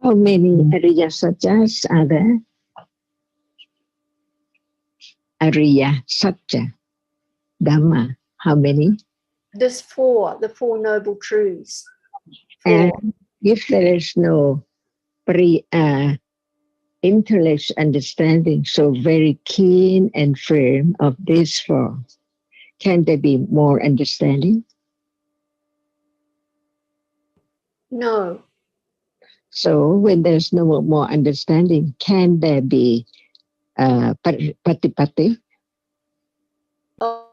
How many Ariya Satyas are there? Ariya Satya Dhamma. How many? There's 4, the 4 noble truths. 4. And if there is no intellect understanding so very keen and firm of these 4, can there be more understanding? No. So when there's no more understanding, can there be patipati? Oh,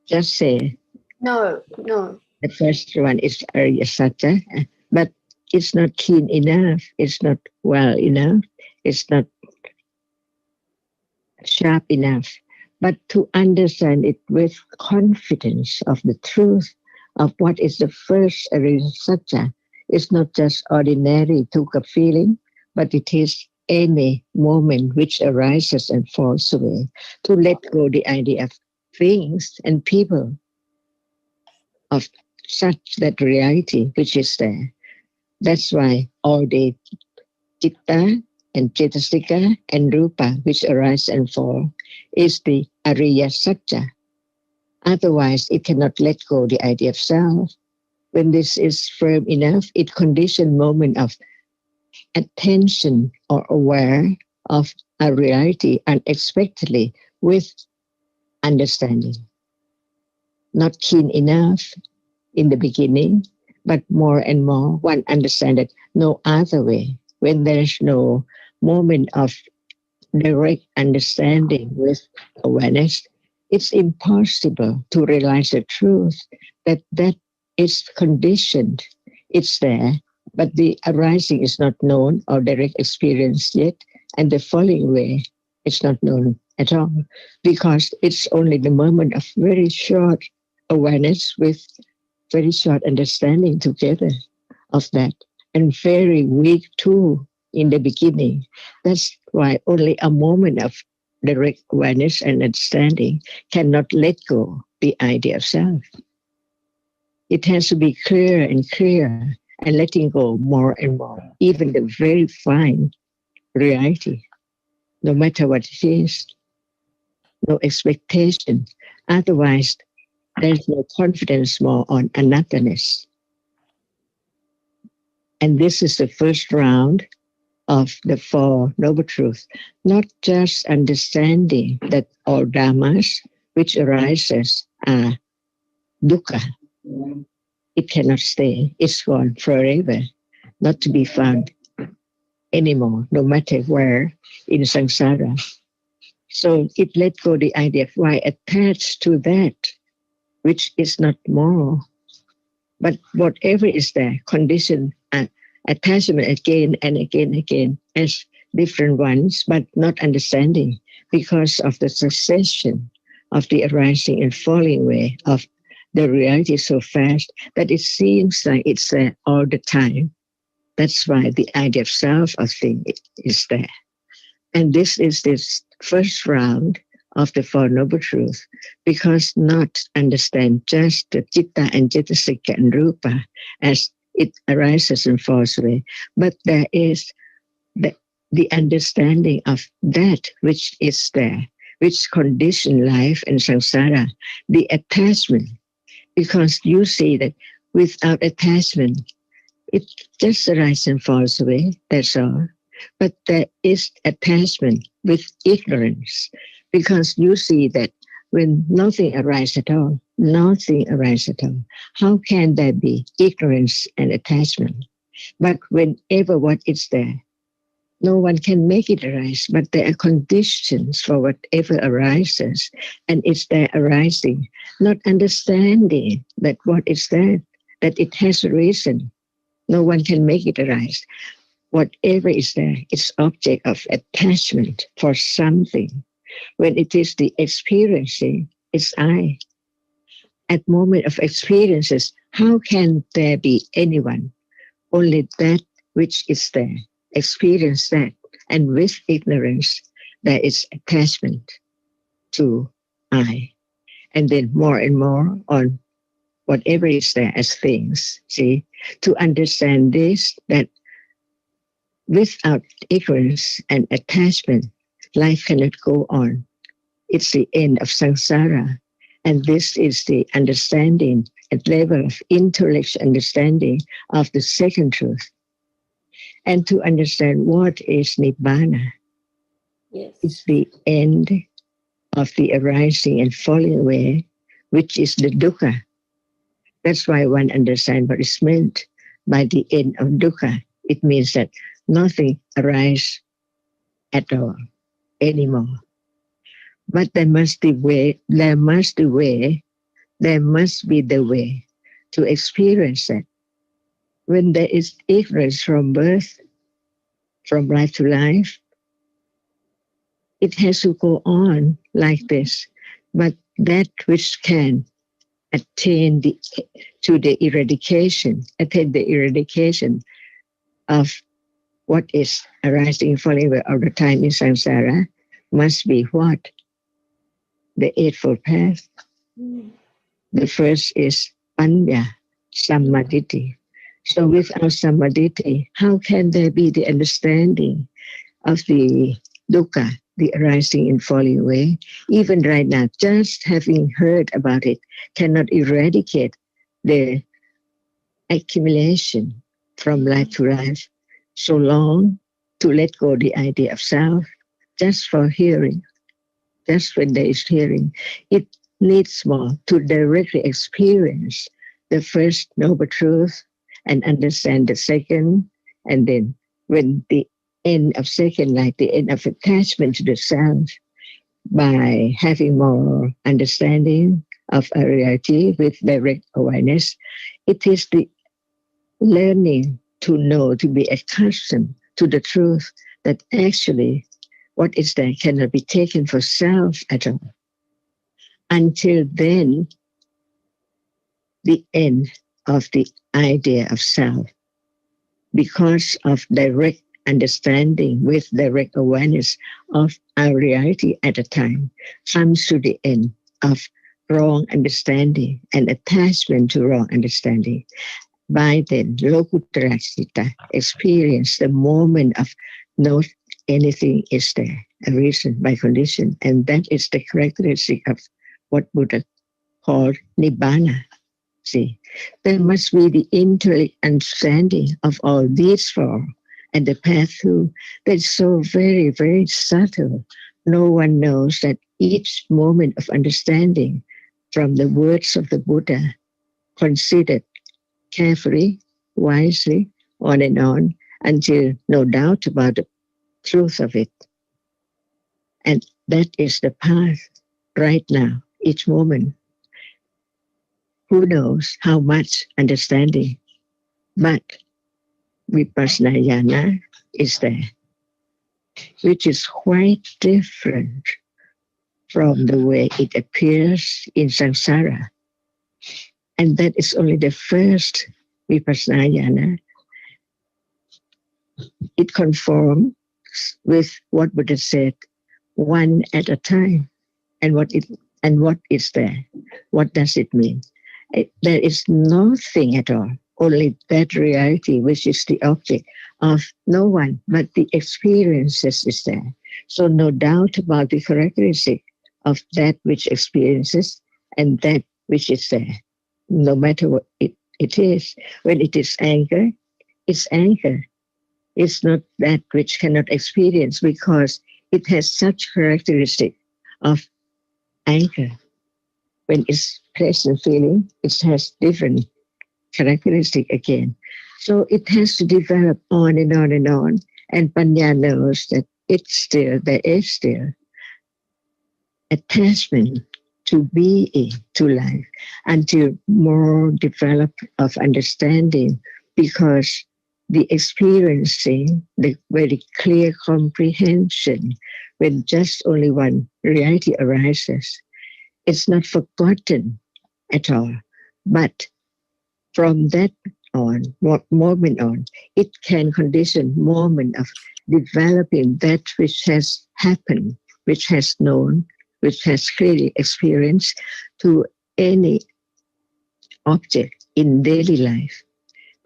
Just say no. the first one is Arya Satya, but it's not keen enough, it's not well enough, it's not sharp enough. But to understand it with confidence of the truth of what is the first Arya Satya, it's not just ordinary tukka feeling, but it is any moment which arises and falls away. To let go the idea of things and people, of such that reality which is there. That's why all the citta and cetasika and rupa which arise and fall is the Ariya Satya. Otherwise, it cannot let go the idea of self. When this is firm enough, it conditions moment of attention or aware of a reality unexpectedly with understanding. Not keen enough in the beginning, but more and more one understands that no other way. When there's no moment of direct understanding with awareness, it's impossible to realize the truth that is conditioned. It's there, but the arising is not known or direct experienced yet, and the falling away is not known at all, because it's only the moment of very short awareness with very short understanding together of that, and very weak too in the beginning. That's why only a moment of direct awareness and understanding cannot let go the idea of self. It has to be clear and clear and letting go more and more, even the very fine reality, no matter what it is, no expectation. Otherwise, there's no confidence more on anothernness. And this is the first round of the 4 noble truths, not just understanding that all dhammas which arises are dukkha. It cannot stay. It's gone forever, not to be found anymore, no matter where in samsara. So it let go the idea of why attached to that which is not more. But whatever is there, condition and attachment again and again as different ones, but not understanding because of the succession of the arising and falling away of the reality so fast that it seems like it's there all the time. That's why the idea of self of thing is there. And this is this first round of the 4 noble truths, because not understand just the citta and cetasika and rupa as it arises and falls away, but there is the understanding of that which is there, which condition life and samsara, the attachment, because you see that without attachment, it just arises and falls away, that's all. But there is attachment with ignorance, because you see that when nothing arises at all, how can there be ignorance and attachment? But whenever what is there, No one can make it arise, but there are conditions for whatever arises, and it's there arising, not understanding that what is that it has a reason. No one can make it arise. Whatever is there, it's object of attachment for something. When it is the experiencing, it's I. At moment of experiences, how can there be anyone? Only that which is there. Experience that. And with ignorance, there is attachment to I. And then more and more on whatever is there as things. See, to understand this, that without ignorance and attachment, life cannot go on. It's the end of samsara. And this is the understanding at level of intellectual understanding of the second truth. And to understand what is Nibbana, Yes. it's the end of the arising and falling away, which is the dukkha. That's why one understands what is meant by the end of dukkha. It means that nothing arises at all anymore. But there must be the way to experience that. When there is ignorance from birth, from life to life, it has to go on like this. But that which can attain the eradication of what is arising and falling away all the time in samsara must be what? The Eightfold Path. The first is Panya, Sammaditi. So without Sammaditi, how can there be the understanding of the dukkha, the arising and falling away? Even right now, just having heard about it cannot eradicate the accumulation from life to life. So long to let go the idea of self, just for hearing, just when there is hearing, it needs more to directly experience the first noble truth and understand the second. And then when the end of second, like the end of attachment to the self, by having more understanding of a reality with direct awareness, it is the learning to know, to be accustomed to the truth that actually what is there cannot be taken for self at all. Until then, the end of the idea of self, because of direct understanding with direct awareness of our reality at a time, comes to the end of wrong understanding and attachment to wrong understanding. By then, Lokuttara Citta experience the moment of no anything is there, a reason by condition. And that is the characteristic of what Buddha called Nibbana. See, there must be the intellect understanding of all these four and the path through that's so very, very subtle. No one knows that each moment of understanding from the words of the Buddha, considered carefully, wisely, on and on, until no doubt about the truth of it. And that is the path right now, each moment. Who knows how much understanding, but vipassana jnana is there, which is quite different from the way it appears in samsara. And that is only the first vipassana jnana. It conforms with what Buddha said, one at a time. And what is there? What does it mean? There is nothing at all, only that reality which is the object of no one, but the experiences is there. So no doubt about the characteristic of that which experiences and that which is there. No matter what it is, when it is anger, it's anger. It's not that which cannot experience because it has such characteristic of anger. When it's pleasant feeling, it has different characteristic again. So it has to develop on and on and on. And Panya knows that there is still attachment to being, to life, until more develop of understanding, because the experiencing, the very clear comprehension, when just only one reality arises, it's not forgotten at all. But from that on, moment on, it can condition moment of developing that which has happened, which has known, which has clearly experienced to any object in daily life,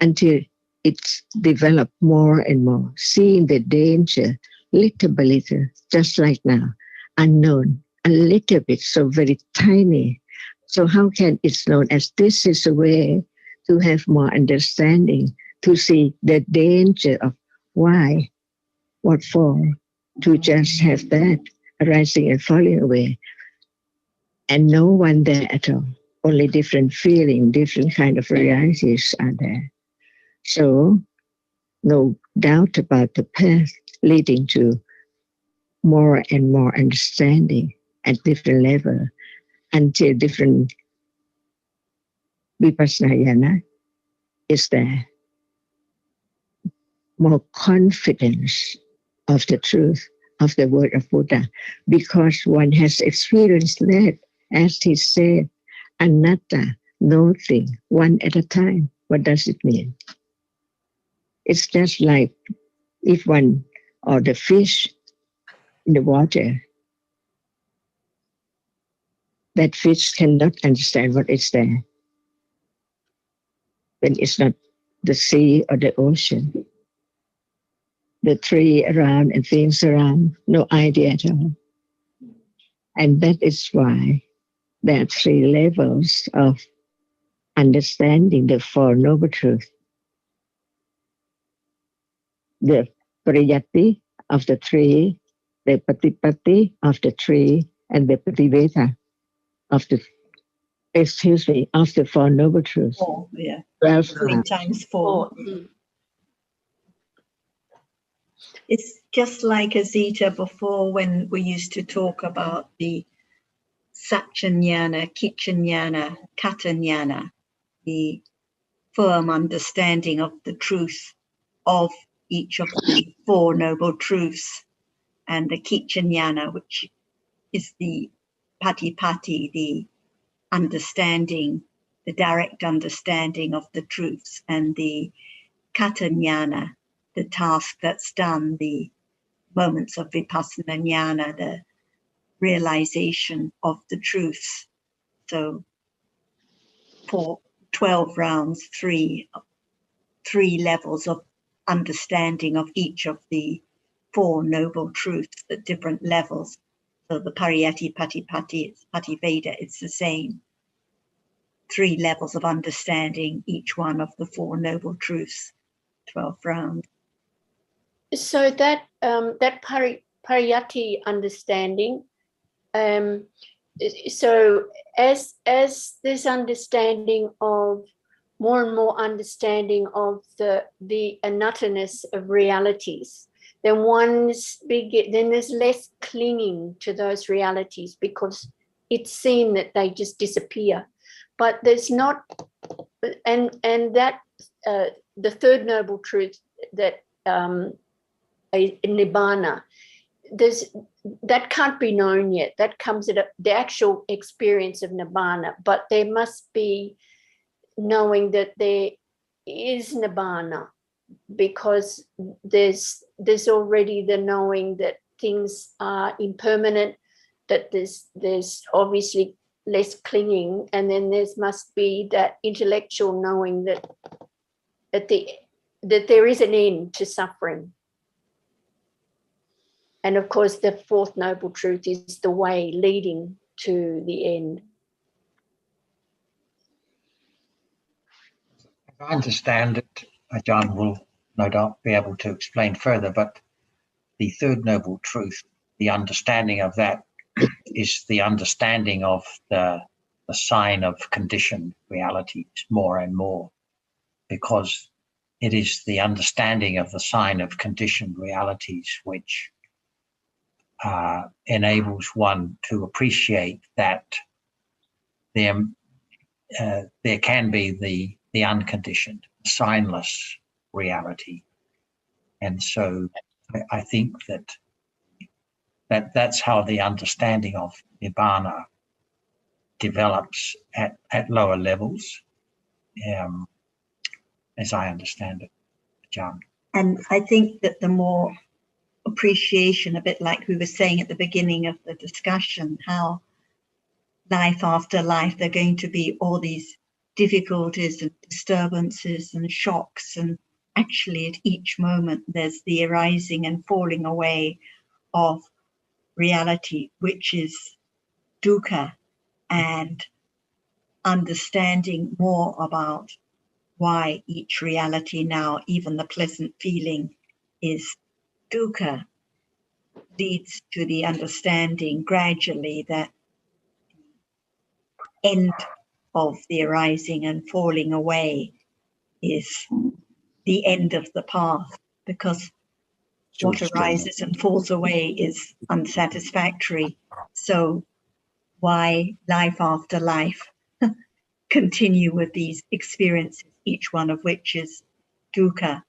until it's developed more and more, seeing the danger little by little, just like now, unknown, a little bit, so very tiny. So how can it's known as this is a way to have more understanding, to see the danger of why, what for, to just have that arising and falling away, and no one there at all. Only different feeling, different kind of realities are there. So no doubt about the path leading to more and more understanding at different level, until different vipassana is there. More confidence of the truth of the word of Buddha, because one has experienced that, as he said, anatta, nothing, one at a time. What does it mean? It's just like if one, or the fish in the water, that fish cannot understand what is there when it's not the sea or the ocean. The tree around and things around, no idea at all. And that is why there are 3 levels of understanding the Four Noble Truths. The pariyatti of the 3, the patipatti of the 3, and the pativeta of the, of the Four Noble Truths. 4, yeah. 12 3 times 4. It's just like Azita before, when we used to talk about the Satchanyana, Kichanyana, Katanyana, the firm understanding of the truth of each of the 4 Noble Truths, and the Kichanyana, which is the Patipatti, the understanding, the direct understanding of the truths, and the Katanyana, the task that's done, the moments of vipassana jnana, the realization of the truths. So for 12 rounds, three levels of understanding of each of the 4 noble truths at different levels. So the pariyatti, patipatti, pativeda, it's the same. 3 levels of understanding each one of the 4 noble truths, 12 rounds. So that that pariyatti understanding, so as this understanding of more and more understanding of the anatta-ness of realities, then there's less clinging to those realities, because it's seen that they just disappear. But there's not, and that the 3rd noble truth, that nibbana, that can't be known yet. That comes at the actual experience of nibbana, but there must be knowing that there is nibbana, because there's already the knowing that things are impermanent, that there's obviously less clinging, and then there must be that intellectual knowing that there is an end to suffering. And of course, the 4th noble truth is the way leading to the end. I understand it, Ajahn will no doubt be able to explain further, but the 3rd noble truth, the understanding of that is the understanding of the sign of conditioned realities more and more, because it is the understanding of the sign of conditioned realities which enables one to appreciate that there can be the unconditioned, signless reality. And so I think that's how the understanding of Nibbana develops at lower levels, as I understand it, John. And I think that the more appreciation, a bit like we were saying at the beginning of the discussion, how life after life, there are going to be all these difficulties and disturbances and shocks, and actually at each moment there's the arising and falling away of reality, which is dukkha, and understanding more about why each reality now, even the pleasant feeling, is dukkha, leads to the understanding gradually that the end of the arising and falling away is the end of the path, because what arises and falls away is unsatisfactory. So why life after life continue with these experiences, each one of which is dukkha?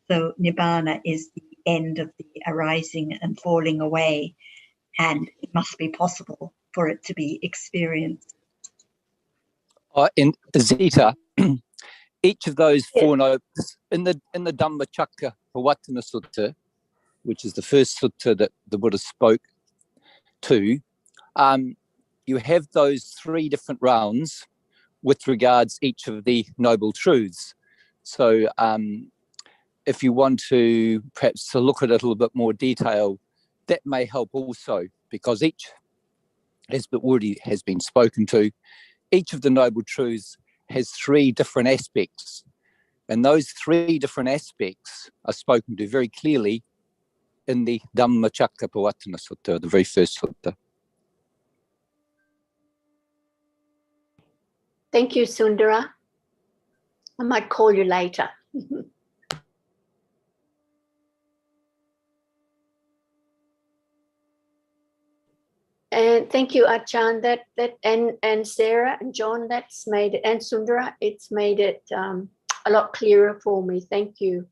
So Nibbana is the end of the arising and falling away, and it must be possible for it to be experienced. In Zita, each of those four notes in the Dhammacakkappavattana Sutta, which is the first sutta that the Buddha spoke to, you have those three different rounds with regards each of the noble truths. So if you want to perhaps to look at it a little bit more detail, that may help also, because each, as already has been spoken to, each of the noble truths has three different aspects. And those three different aspects are spoken to very clearly in the Dhammacakkappavattana Sutta, the very first sutta. Thank you, Sundara. I might call you later. And thank you, Ajahn, and Sarah and John, that's made it, and Sundara, it's made it a lot clearer for me. Thank you.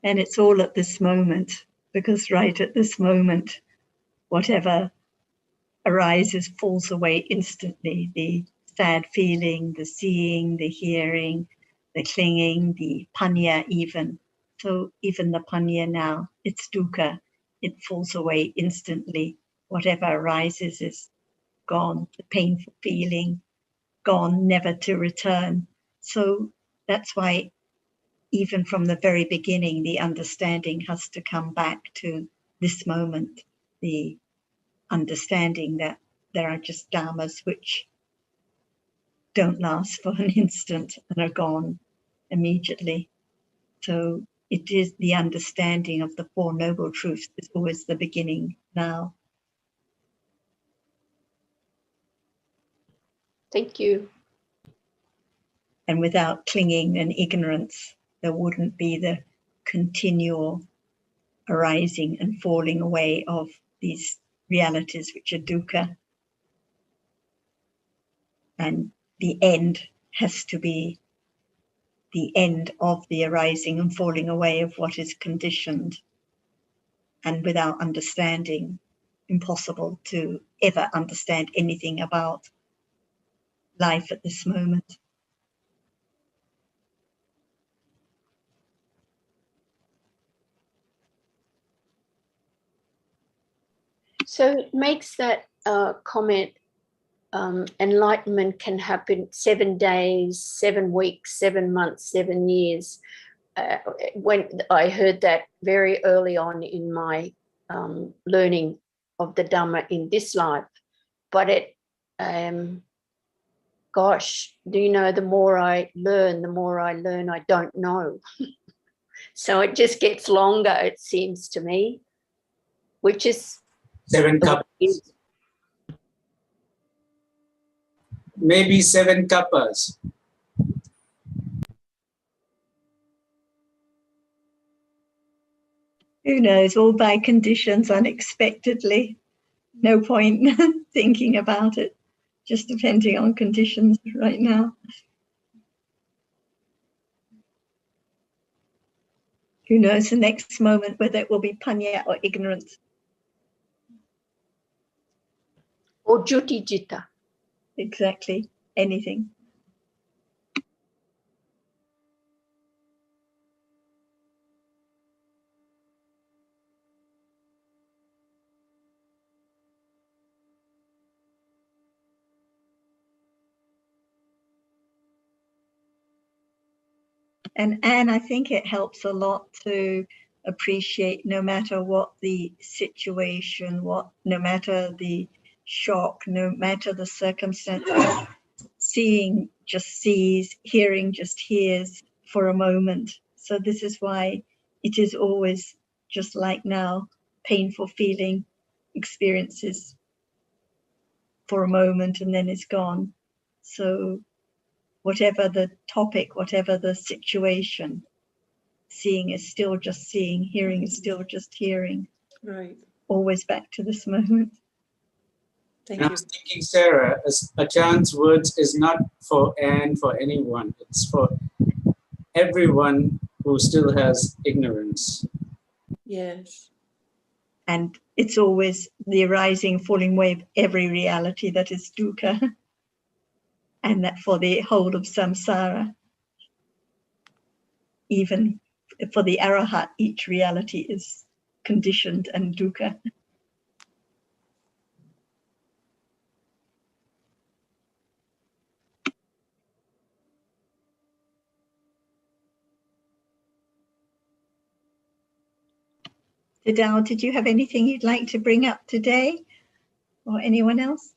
And it's all at this moment, because right at this moment, whatever arises falls away instantly. The sad feeling, the seeing, the hearing, the clinging, the panya even. So even the panya now, it's dukkha. It falls away instantly. Whatever arises is gone. The painful feeling, gone, never to return. So that's why even from the very beginning, the understanding has to come back to this moment, the understanding that there are just dhammas which don't last for an instant and are gone immediately. So it is the understanding of the Four Noble Truths is always the beginning now. Thank you. And without clinging and ignorance, there wouldn't be the continual arising and falling away of these realities which are dukkha. And the end has to be the end of the arising and falling away of what is conditioned. And without understanding, impossible to ever understand anything about life at this moment. So it makes that comment, enlightenment can happen 7 days, 7 weeks, 7 months, 7 years. When I heard that very early on in my learning of the Dhamma in this life, but it, gosh, do you know, the more I learn, I don't know. So it just gets longer, it seems to me. which is 7 kappas. Maybe 7 kappas. Who knows? All by conditions unexpectedly. No point thinking about it. Just depending on conditions right now. Who knows the next moment whether it will be panya or ignorance. or juti jita. Exactly. Anything. And Anne, I think it helps a lot to appreciate no matter what the situation, no matter the shock, no matter the circumstance, seeing just sees, hearing just hears for a moment. So this is why it is always just like now, painful feeling experiences for a moment and then it's gone. So whatever the topic, whatever the situation, seeing is still just seeing, hearing is still just hearing. Right. Always back to this moment. Thank I you. was thinking, Sarah, Ajahns words is not for Anne, for anyone. It's for everyone who still has ignorance. Yes. And it's always the arising, falling away of every reality that is dukkha. And that for the whole of samsara, even for the arahat, each reality is conditioned and dukkha. Tadao, did you have anything you'd like to bring up today? Or anyone else?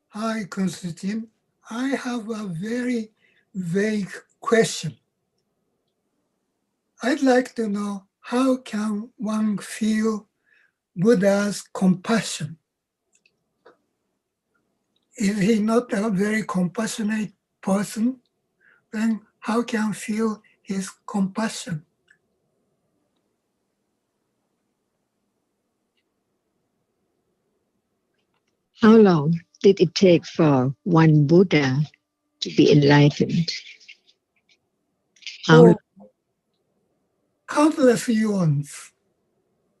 Hi, Constantine. I have a very vague question. I'd like to know, how can one feel Buddha's compassion? Is he not a very compassionate person? Then how can one feel his compassion? How long did it take for one Buddha to be enlightened? How, Countless eons.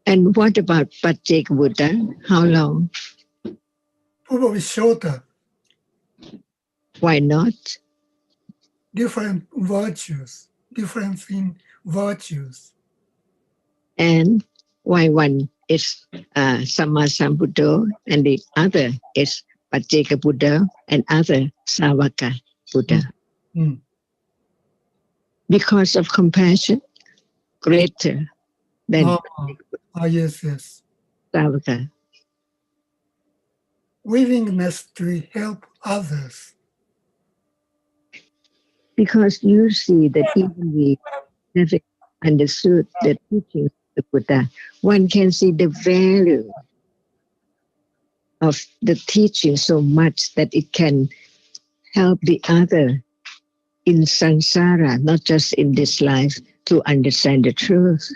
and what about Pacceka Buddha? How long? Probably shorter. Why not? Different virtues. Difference in virtues. And why one is Sammasambuddho and the other is Pacceka Buddha and other Savaka Buddha? Mm. Because of compassion greater than Yes, yes. Savaka. Willingness to help others. Because you see that even we never understood the teachings of the Buddha, one can see the value of the teaching so much that it can help the other in samsara, not just in this life, to understand the truth.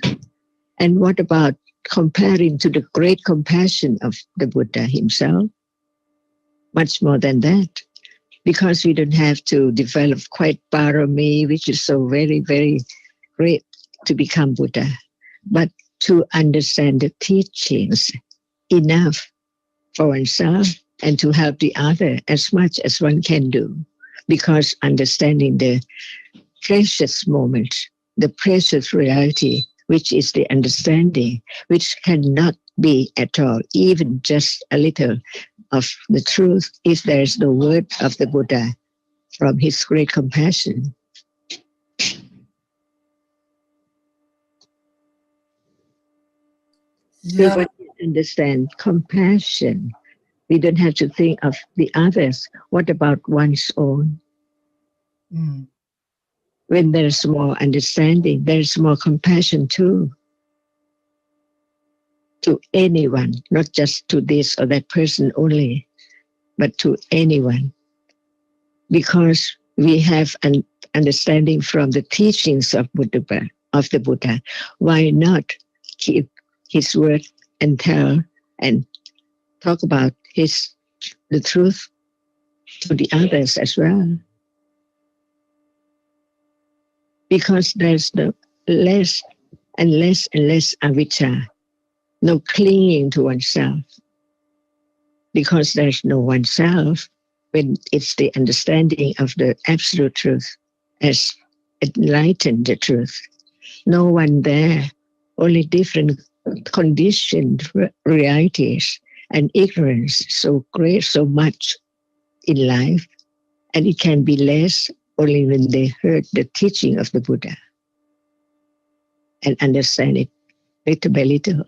And what about comparing to the great compassion of the Buddha himself? Much more than that, because we don't have to develop quite parami, which is so very, very great to become Buddha, but to understand the teachings enough for oneself and to help the other as much as one can do, because understanding the precious moment, the precious reality, which is the understanding, which cannot be at all, even just a little of the truth, if there is no word of the Buddha from his great compassion. Yeah, understand compassion. We don't have to think of the others. What about one's own? Mm. When there's more understanding, there's more compassion too. To anyone, not just to this or that person only, but to anyone. Because we have an understanding from the teachings of the Buddha. Why not keep his word and tell and talk about the truth to the others as well? Because there's no less and less and less avijja, no clinging to oneself. Because there's no oneself, when it's the understanding of the absolute truth as enlightened the truth. No one there, only different conditioned realities and ignorance so great, so much in life. And it can be less only when they heard the teaching of the Buddha and understand it little by little.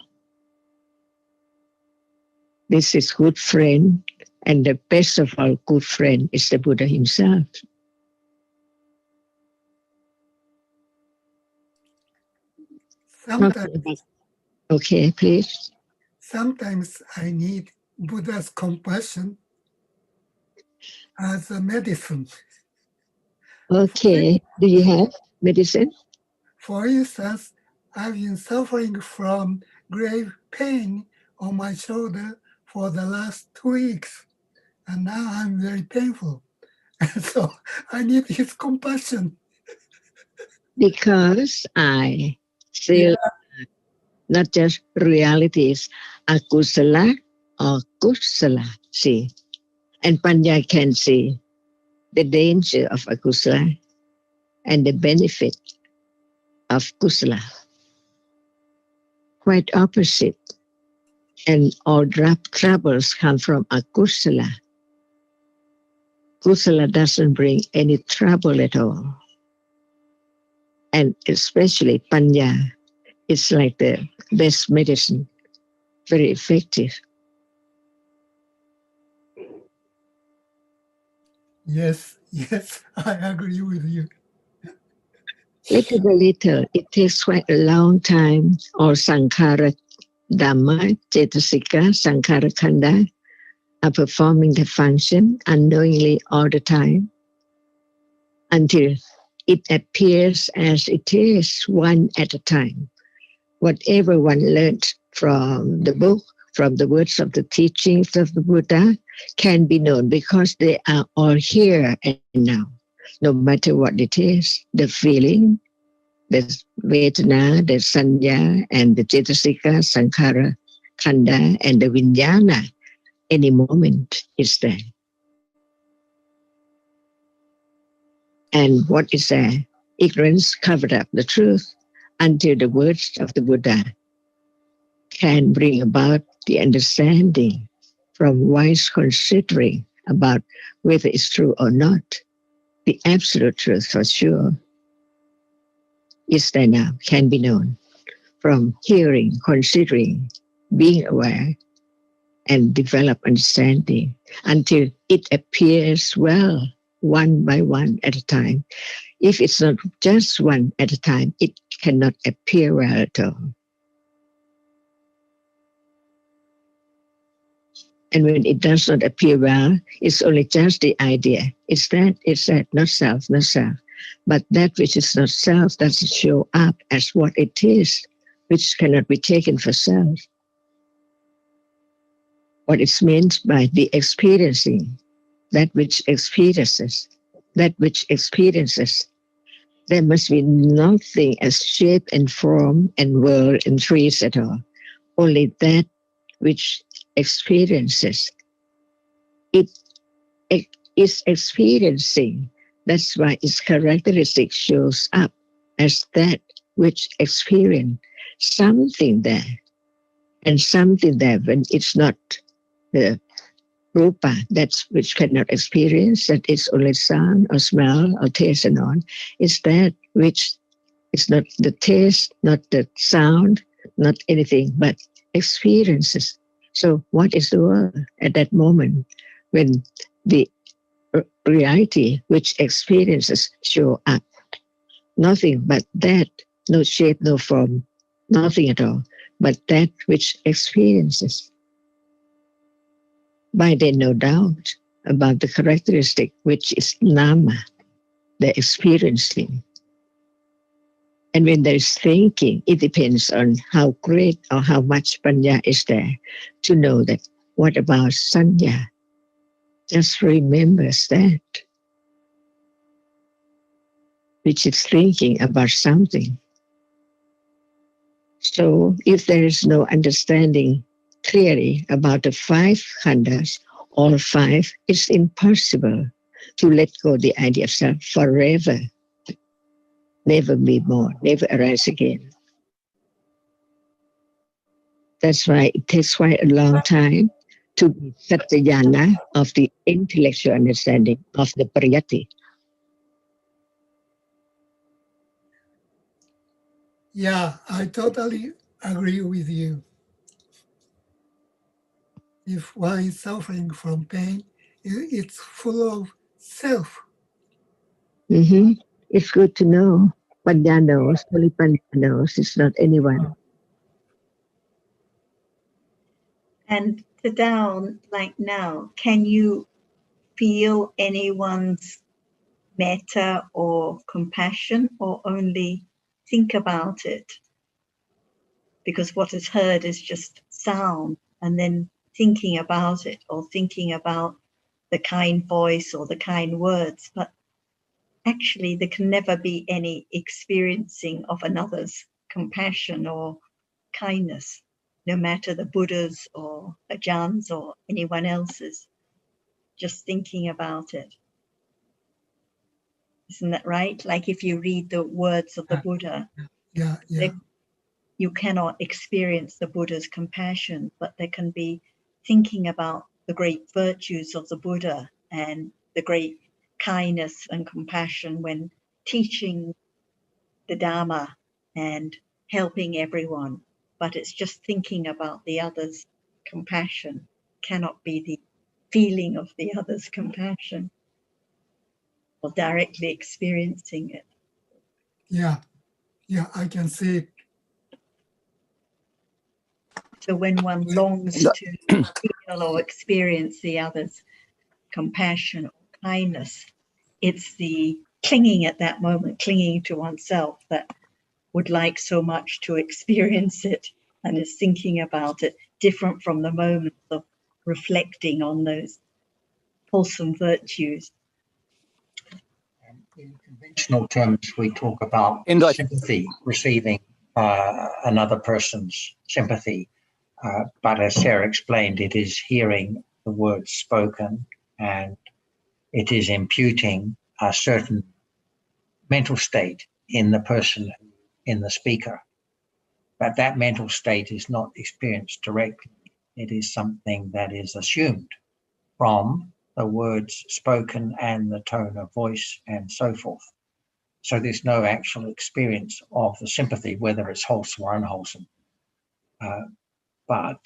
This is good friend, and the best of all good friend is the Buddha himself. Sometimes, okay, please. sometimes I need Buddha's compassion as a medicine. Okay, do you have medicine? For instance, I've been suffering from grave pain on my shoulder for the last 2 weeks, and now I'm very painful. So I need his compassion. Because I still not just realities, akusala or kusala, see. And Panya can see the danger of akusala and the benefit of kusala. Quite opposite. And all troubles come from akusala. Kusala doesn't bring any trouble at all. And especially Panya is like the best medicine, very effective. Yes, I agree with you. Little by little, it takes quite a long time, or Sankhara Dhamma, Cetasika, Sankhara Khanda are performing the function unknowingly all the time until it appears as it is one at a time. Whatever one learned from the book, from the words of the teachings of the Buddha, can be known because they are all here and now. No matter what it is, the feeling, the Vedana, the Sanya, and the Cetasika, Sankhara, Khanda, and the Vijnana, any moment is there. And what is there? Ignorance covered up the truth until the words of the Buddha can bring about the understanding from wise considering about whether it's true or not. The absolute truth for sure is there now, can be known from hearing, considering, being aware, and develop understanding until it appears well, one by one at a time. If it's not just one at a time, it cannot appear well at all. And when it does not appear well, it's only just the idea. It's that, not self, not self. But that which is not self doesn't show up as what it is, which cannot be taken for self. What is meant by the experiencing, that which experiences, there must be nothing as shape and form and world and trees at all. Only that which experiences. It is experiencing. That's why its characteristic shows up as that which experience something there. And something there when it's not the rupa, that's which cannot experience, that is only sound or smell or taste and on, is that which is not the taste, not the sound, not anything, but experiences. So what is the world at that moment when the reality which experiences show up? Nothing but that, no shape, no form, nothing at all, but that which experiences. By then, no doubt about the characteristic which is Dhamma, the experiencing. And when there is thinking, it depends on how great or how much panya is there to know that. What about sanya? Just remembers that, which is thinking about something. So if there is no understanding clearly about the 5 khandhas, all 5, it's impossible to let go the idea of self forever. Never be more, never arise again. That's why it takes quite a long time to be Satyayana of the intellectual understanding of the Pariyatti. Yeah, I totally agree with you. If one is suffering from pain, it's full of self. Mm-hmm. It's good to know. Panya knows, only Panya knows, it's not anyone. And to down, like now, can you feel anyone's metta or compassion, or only think about it? Because what is heard is just sound, and then thinking about it, or thinking about the kind voice or the kind words, but actually there can never be any experiencing of another's compassion or kindness, no matter the Buddha's or Ajahns or anyone else's, just thinking about it. Isn't that right? Like if you read the words of the Buddha, Yeah. you cannot experience the Buddha's compassion, but there can be thinking about the great virtues of the Buddha and the great kindness and compassion when teaching the Dhamma and helping everyone. But it's just thinking about the other's compassion, cannot be the feeling of the other's compassion or directly experiencing it. Yeah, I can see it. So when one longs to feel or experience the other's compassion or kindness, it's the clinging at that moment, clinging to oneself, that would like so much to experience it and is thinking about it, different from the moment of reflecting on those wholesome virtues. In conventional terms, we talk about sympathy, receiving another person's sympathy. But as Sarah explained, it is hearing the words spoken, and it is imputing a certain mental state in the person, in the speaker. But that mental state is not experienced directly. It is something that is assumed from the words spoken and the tone of voice and so forth. So there's no actual experience of the sympathy, whether it's wholesome or unwholesome. But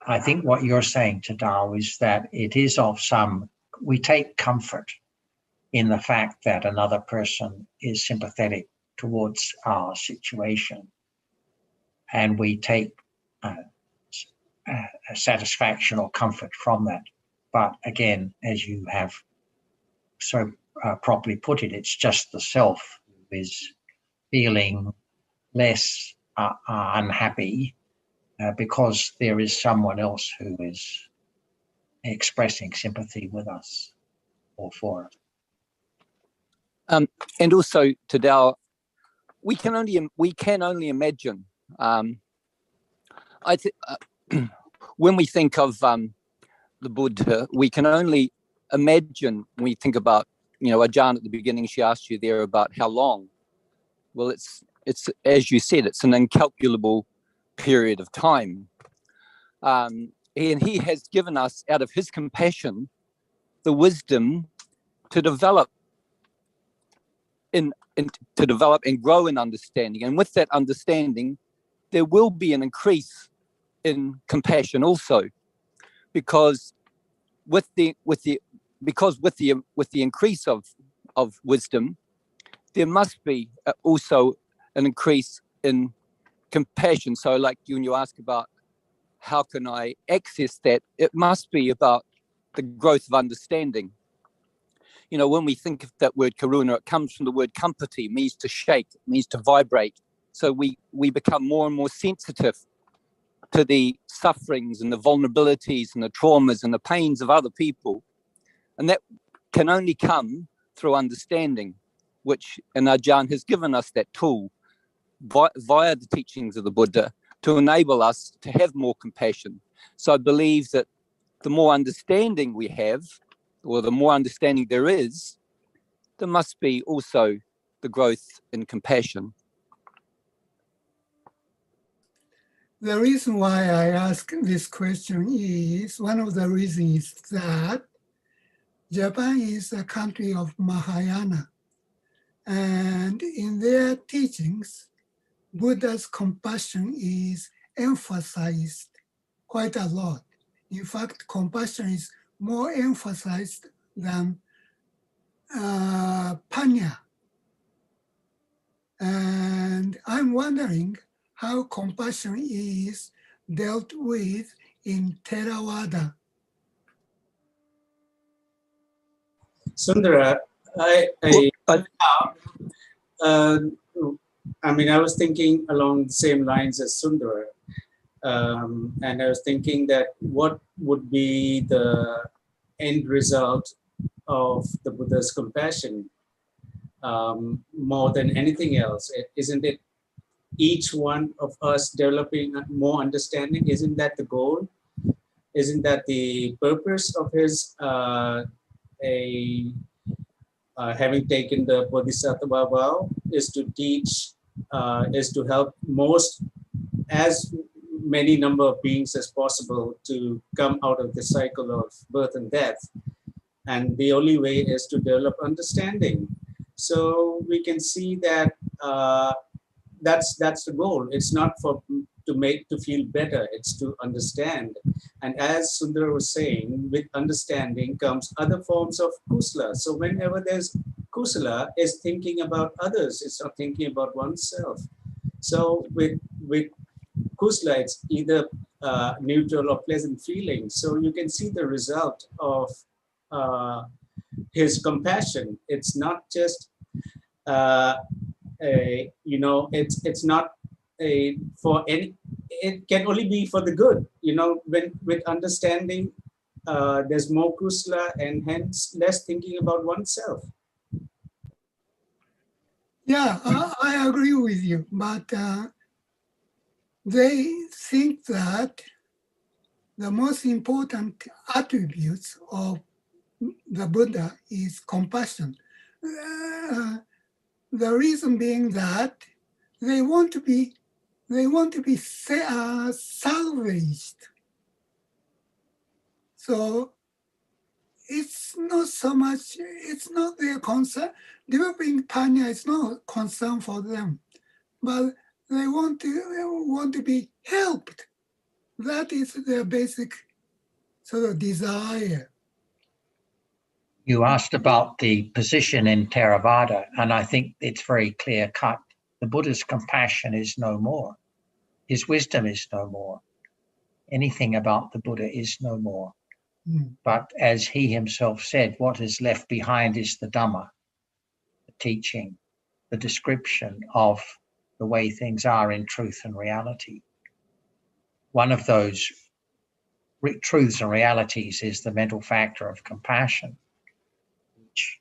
I think what you're saying, Tadao, is that it is of some, we take comfort in the fact that another person is sympathetic towards our situation. And we take a satisfaction or comfort from that. But again, as you have so properly put it, it's just the self who is feeling less unhappy because there is someone else who is expressing sympathy with us or for us. And also, Tadao, we can only imagine. When we think of the Buddha, we can only imagine. When we think about, Ajahn at the beginning, she asked you there about how long. Well, it's as you said, it's an incalculable period of time, and he has given us, out of his compassion, the wisdom to develop to develop and grow in understanding. And with that understanding, there will be an increase in compassion also, because with the increase of wisdom, there must be also an increase in compassion. So like when you ask about how can I access that, it must be about the growth of understanding. You know, when we think of that word karuna, it comes from the word kampati, means to shake, it means to vibrate. So we become more and more sensitive to the sufferings and the vulnerabilities and the traumas and the pains of other people. And that can only come through understanding, which, and Ajahn has given us that tool via the teachings of the Buddha to enable us to have more compassion. So I believe that the more understanding we have, or the more understanding there is, there must be also the growth in compassion. The reason why I ask this question is, one of the reasons is that Japan is a country of Mahayana. And in their teachings, Buddha's compassion is emphasized quite a lot. In fact, compassion is more emphasized than panya. And I'm wondering how compassion is dealt with in Theravada. Sundara, I was thinking along the same lines as Sundara. And I was thinking that what would be the end result of the Buddha's compassion more than anything else? Isn't it each one of us developing more understanding? Isn't that the goal? Isn't that the purpose of his having taken the Bodhisattva vow, is to teach, is to help as many number of beings as possible to come out of the cycle of birth and death. And the only way is to develop understanding. So we can see that that's the goal. It's not to feel better, it's to understand. And as Sundara was saying, with understanding comes other forms of kusala. So whenever there's kusala, is thinking about others, it's not thinking about oneself. So with kusala, it's either neutral or pleasant feelings. So you can see the result of his compassion. It's not just it's not for any. It can only be for the good. When with understanding, there's more kusala and hence less thinking about oneself. Yeah, I agree with you, but they think that the most important attributes of the Buddha is compassion. The reason being that they want to be salvaged. So it's not so much, it's not their concern. Developing panya is not concern for them, but they want to be helped. That is their basic sort of desire. You asked about the position in Theravada, and I think it's very clear cut. The Buddha's compassion is no more. His wisdom is no more. Anything about the Buddha is no more. But as he himself said, what is left behind is the Dhamma, the teaching, the description of the way things are in truth and reality. One of those truths and realities is the mental factor of compassion, which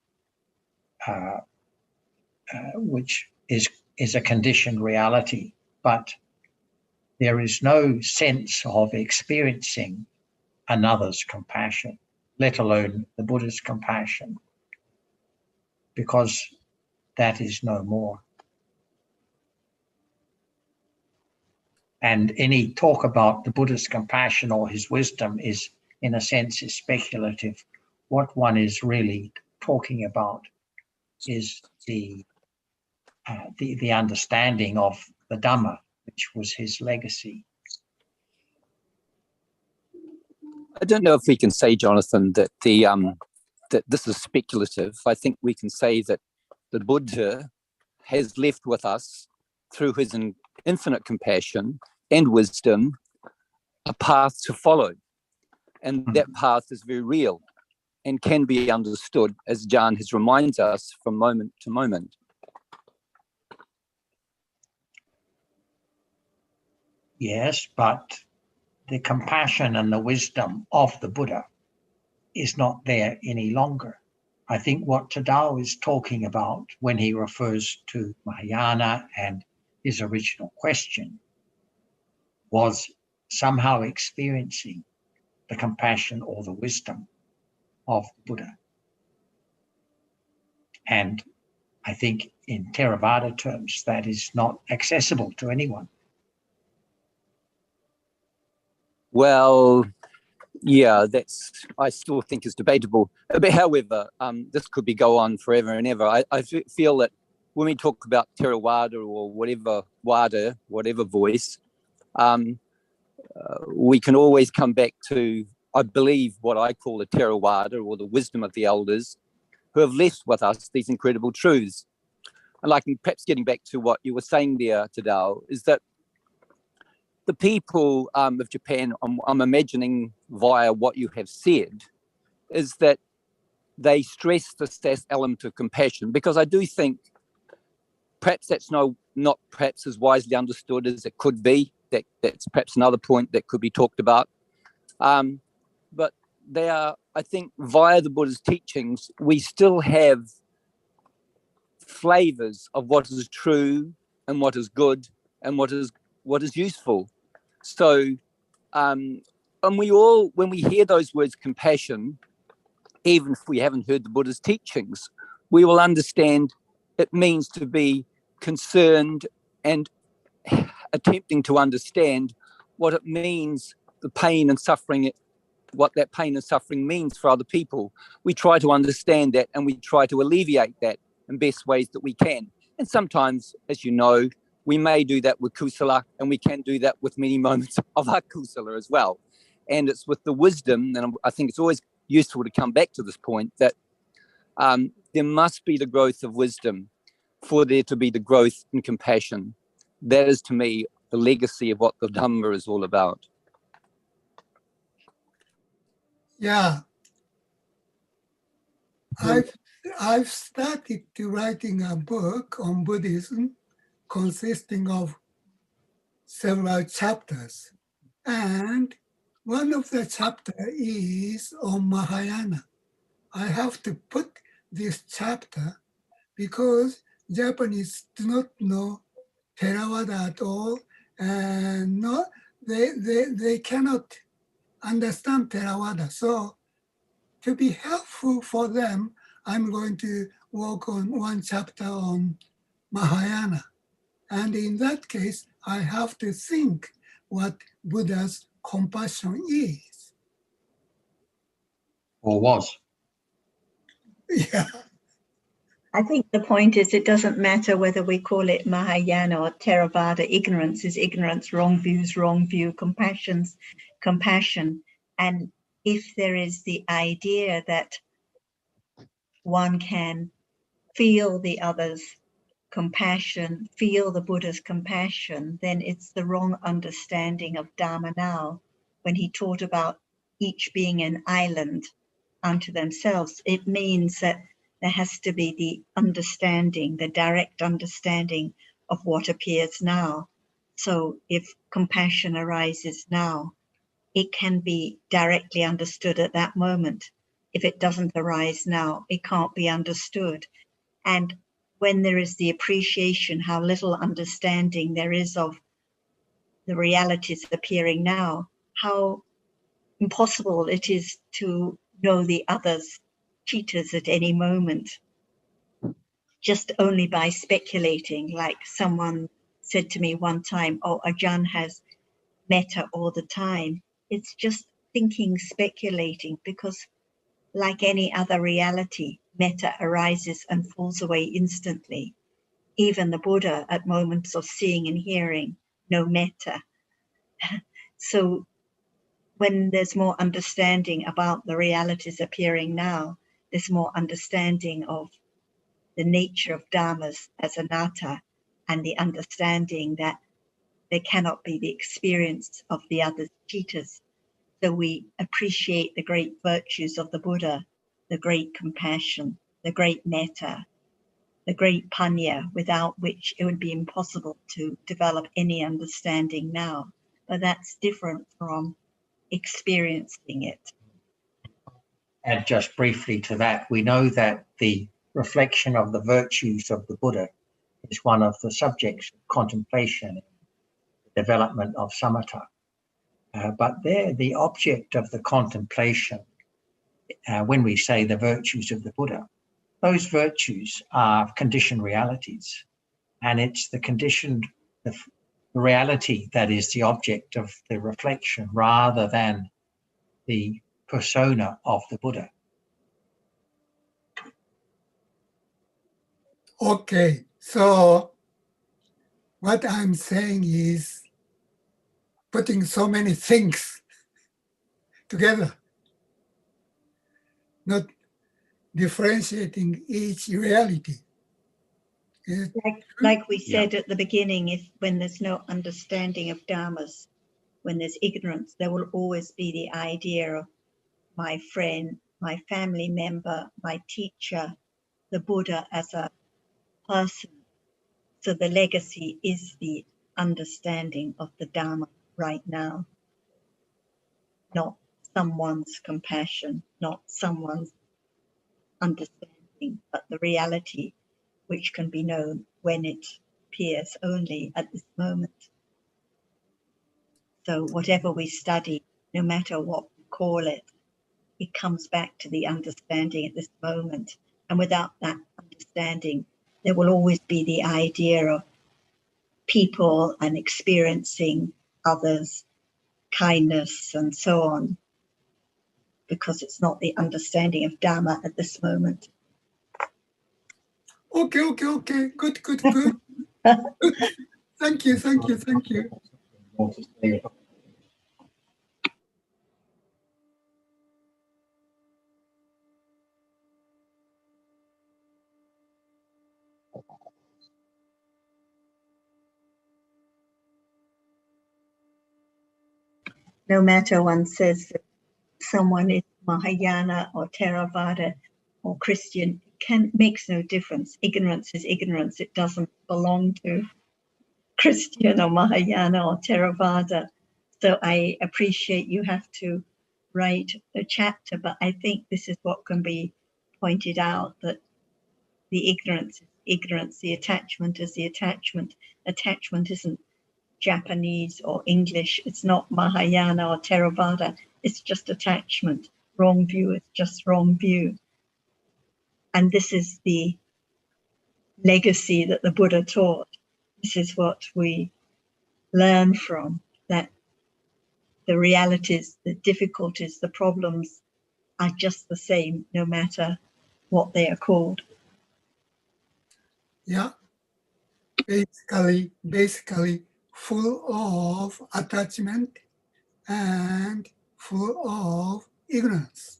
is a conditioned reality, but there is no sense of experiencing another's compassion, let alone the Buddha's compassion, because that is no more. And any talk about the Buddha's compassion or his wisdom is, in a sense, is speculative. What one is really talking about is the understanding of the Dhamma, which was his legacy. I don't know if we can say, Jonathan, that that this is speculative. I think we can say that the Buddha has left with us, through his infinite compassion and wisdom, a path to follow. And that path is very real and can be understood, as Ajahn has reminded us, from moment to moment. Yes, but the compassion and the wisdom of the Buddha is not there any longer. I think what Tadao is talking about when he refers to Mahayana and his original question was somehow experiencing the compassion or the wisdom of the Buddha. And I think in Theravada terms, that is not accessible to anyone. Well, yeah, I still think is debatable. But however, this could go on forever and ever. I feel that when we talk about Theravada or whatever voice, we can always come back to, I believe, what I call the Theravada, or the wisdom of the elders, who have left with us these incredible truths. And like, perhaps getting back to what you were saying there, Tadao, is that the people of Japan, I'm imagining via what you have said, is that they stress this element of compassion, because I do think perhaps that's not perhaps as wisely understood as it could be. That's perhaps another point that could be talked about. But they are, I think, via the Buddha's teachings, we still have flavors of what is true and what is good and what is useful. So, and we all, when we hear those words compassion, even if we haven't heard the Buddha's teachings, we will understand it means to be concerned and attempting to understand what it means, the pain and suffering, what that pain and suffering means for other people. We try to understand that, and we try to alleviate that in best ways that we can. And sometimes, as you know, we may do that with kusala, and we can do that with many moments of akusala as well. And it's with the wisdom, and I think it's always useful to come back to this point, that there must be the growth of wisdom for there to be the growth in compassion. That is, to me, the legacy of what the Dhamma is all about. Yeah. I've started to writing a book on Buddhism consisting of several chapters. And one of the chapters is on Mahayana. I have to put this chapter because Japanese do not know Theravada at all, and they cannot understand Theravada. So to be helpful for them, I'm going to work on one chapter on Mahayana. And in that case, I have to think what Buddha's compassion is. Or was. Yeah. I think the point is, it doesn't matter whether we call it Mahayana or Theravada. Ignorance is ignorance, wrong views, wrong view, compassion's compassion. And if there is the idea that one can feel the other's compassion, feel the Buddha's compassion, then it's the wrong understanding of Dhamma now. When he taught about each being an island unto themselves, it means that there has to be the understanding, the direct understanding of what appears now. So if compassion arises now, it can be directly understood at that moment. If it doesn't arise now, it can't be understood. And when there is the appreciation how little understanding there is of the realities appearing now, how impossible it is to know the other's cheaters at any moment, just only by speculating. Like someone said to me one time, oh, Ajahn has metta all the time. It's just thinking, speculating, because like any other reality, metta arises and falls away instantly. Even the Buddha at moments of seeing and hearing, no metta. So when there's more understanding about the realities appearing now, there's more understanding of the nature of dharmas as anatta, and the understanding that there cannot be the experience of the other's citas. So we appreciate the great virtues of the Buddha, the great compassion, the great metta, the great panya, without which it would be impossible to develop any understanding now. But that's different from experiencing it. And just briefly to that, we know that the reflection of the virtues of the Buddha is one of the subjects of contemplation, development of samatha. But they're the object of the contemplation. When we say the virtues of the Buddha, those virtues are conditioned realities, and it's the conditioned the reality that is the object of the reflection rather than the persona of the Buddha. Okay, so what I'm saying is putting so many things together, not differentiating each reality. Like we said at the beginning, if when there's no understanding of dharmas, when there's ignorance, there will always be the idea of my friend, my family member, my teacher, the Buddha as a person. So the legacy is the understanding of the Dharma right now, not someone's compassion, not someone's understanding, but the reality which can be known when it appears only at this moment. So whatever we study, no matter what we call it, it comes back to the understanding at this moment. And without that understanding, there will always be the idea of people and experiencing others, kindness and so on, because it's not the understanding of Dharma at this moment. Okay, good. Thank you. No matter one says that someone is Mahayana or Theravada or Christian, makes no difference. Ignorance is ignorance. It doesn't belong to Christian or Mahayana or Theravada. So I appreciate you have to write a chapter, but I think this is what can be pointed out, that the ignorance is ignorance, the attachment is the attachment. Attachment isn't Japanese or English, it's not Mahayana or Theravada, it's just attachment. Wrong view is just wrong view. And this is the legacy that the Buddha taught. This is what we learn from, that the realities, the difficulties, the problems are just the same, no matter what they are called. Yeah, basically full of attachment and full of ignorance.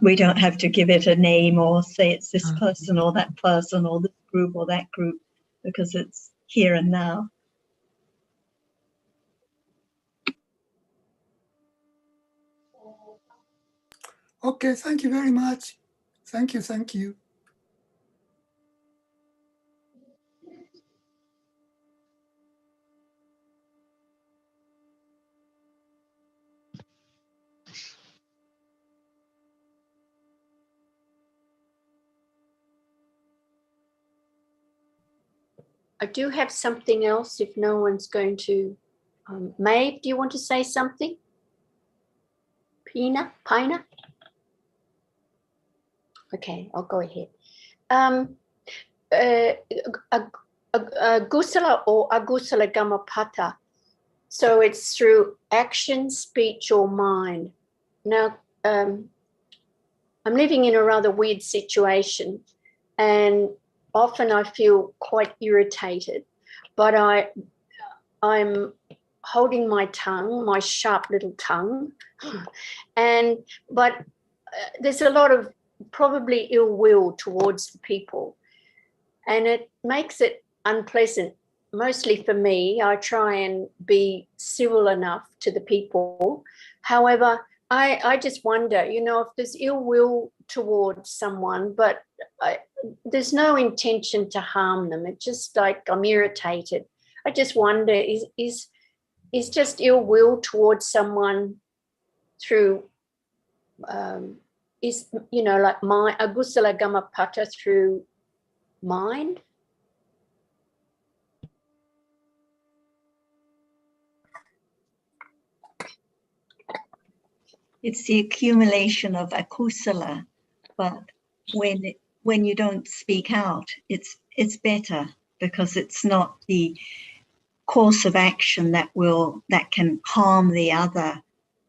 We don't have to give it a name or say it's this person or that person or this group or that group, because it's here and now. Okay, thank you very much. Thank you. I do have something else if no one's going to. Maeve, do you want to say something? Pina? Okay, I'll go ahead. Gusala or agusala gamapata. So it's through action, speech, or mind. Now, I'm living in a rather weird situation, and often I feel quite irritated, but holding my tongue, my sharp little tongue, but there's a lot of probably ill will towards the people, and it makes it unpleasant. Mostly for me, I try and be civil enough to the people. However, I just wonder, if there's ill will towards someone, but there's no intention to harm them. It's just like I'm irritated. I just wonder, is just ill will towards someone through, like my agusala gamapata through mind? It's the accumulation of akusala, but when you don't speak out, it's better, because it's not the course of action that can harm the other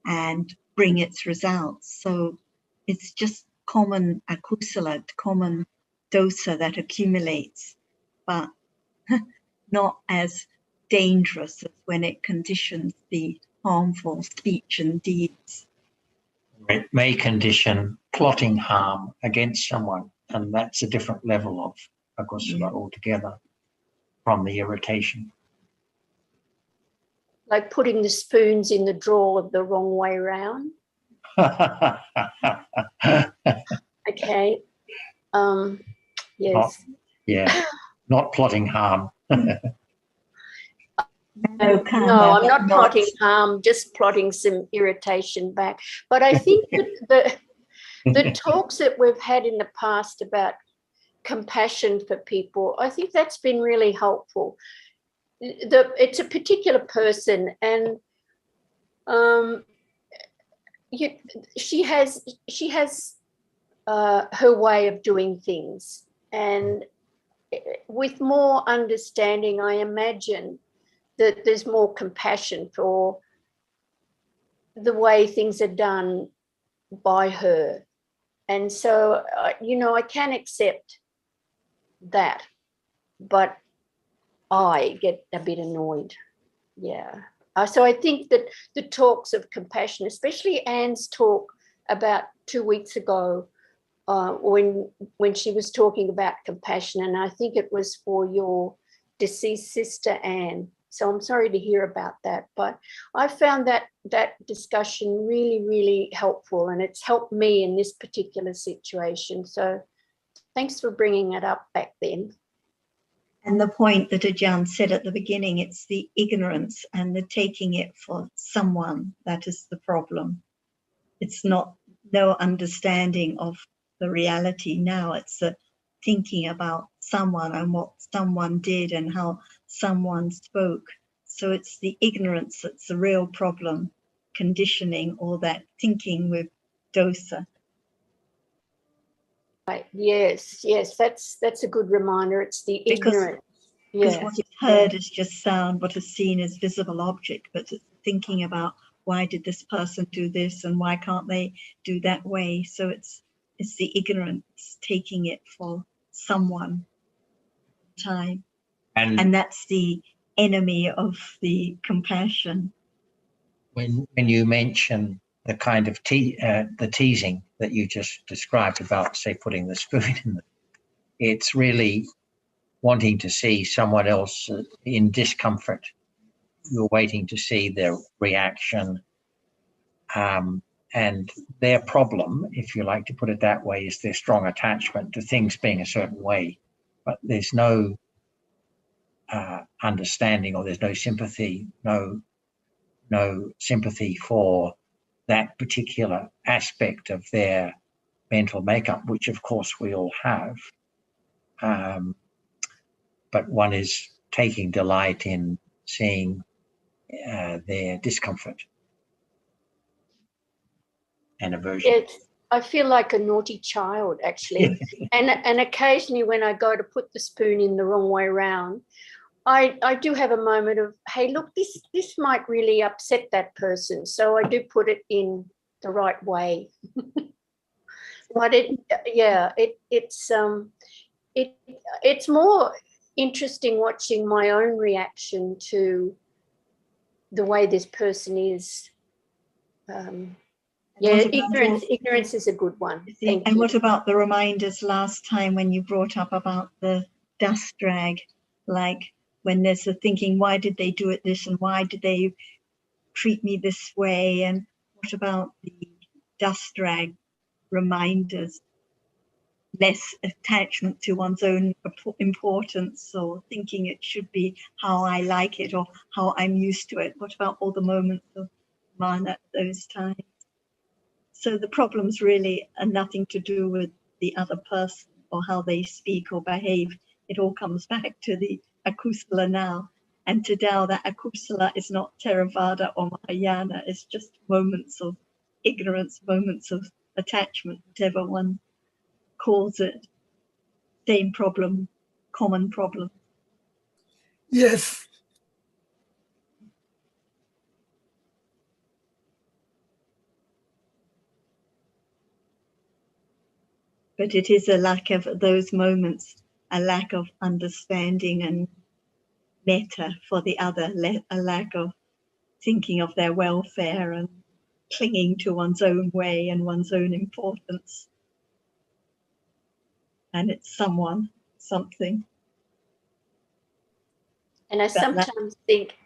and bring its results. So it's just common akusala, common dosa that accumulates, but not as dangerous as when it conditions the harmful speech and deeds. It may condition plotting harm against someone, and that's a different level of agusala altogether from the irritation. Like putting the spoons in the drawer the wrong way round. Okay. Yes. Not plotting harm. No, I'm not plotting harm, just plotting some irritation back. But I think that the talks that we've had in the past about compassion for people, I think that's been really helpful. It's a particular person, and she has her way of doing things, and with more understanding, I imagine that there's more compassion for the way things are done by her. And so, I can accept that, but I get a bit annoyed. Yeah. So I think that the talks of compassion, especially Anne's talk about 2 weeks ago, when she was talking about compassion, and I think it was for your deceased sister, Anne. So I'm sorry to hear about that, but I found that discussion really, really helpful, and it's helped me in this particular situation. So thanks for bringing it up back then. And the point that Ajahn said at the beginning, it's the ignorance and the taking it for someone that is the problem. It's no understanding of the reality now. It's the thinking about someone and what someone did and how someone spoke. So it's the ignorance that's the real problem, conditioning all that thinking with dosa. Right. Yes, that's a good reminder. It's the ignorance. Because what is heard is just sound, what is seen is visible object, but it's thinking about why did this person do this and why can't they do that way? So it's the ignorance taking it for someone time. And that's the enemy of the compassion. When you mention the kind of the teasing that you just described about, say, putting the spoon in, it's really wanting to see someone else in discomfort. You're waiting to see their reaction, and their problem, if you like to put it that way, is their strong attachment to things being a certain way, but there's no understanding, or there's no sympathy, no sympathy for that particular aspect of their mental makeup, which of course we all have. But one is taking delight in seeing their discomfort and aversion. Yes, I feel like a naughty child, actually. and occasionally when I go to put the spoon in the wrong way around, I do have a moment of, hey, look, this might really upset that person. So I do put it in the right way. But it's more interesting watching my own reaction to the way this person is. Yeah, What about ignorance is a good one. Thank and you. what about the reminders last time when you brought up about the dust drag, like when there's the thinking, why did they do it this and why did they treat me this way? And what about the dust drag reminders? Less attachment to one's own importance or thinking it should be how I like it or how I'm used to it. What about all the moments of mana at those times? So the problems really are nothing to do with the other person or how they speak or behave. It all comes back to the akusala now. And to Tao, that akusala is not Theravada or Mahayana. It's just moments of ignorance, moments of attachment, whatever one calls it. Same problem, common problem. Yes. But it is a lack of those moments, a lack of understanding and metta for the other, a lack of thinking of their welfare and clinging to one's own way and one's own importance. And it's someone, something. And I sometimes think,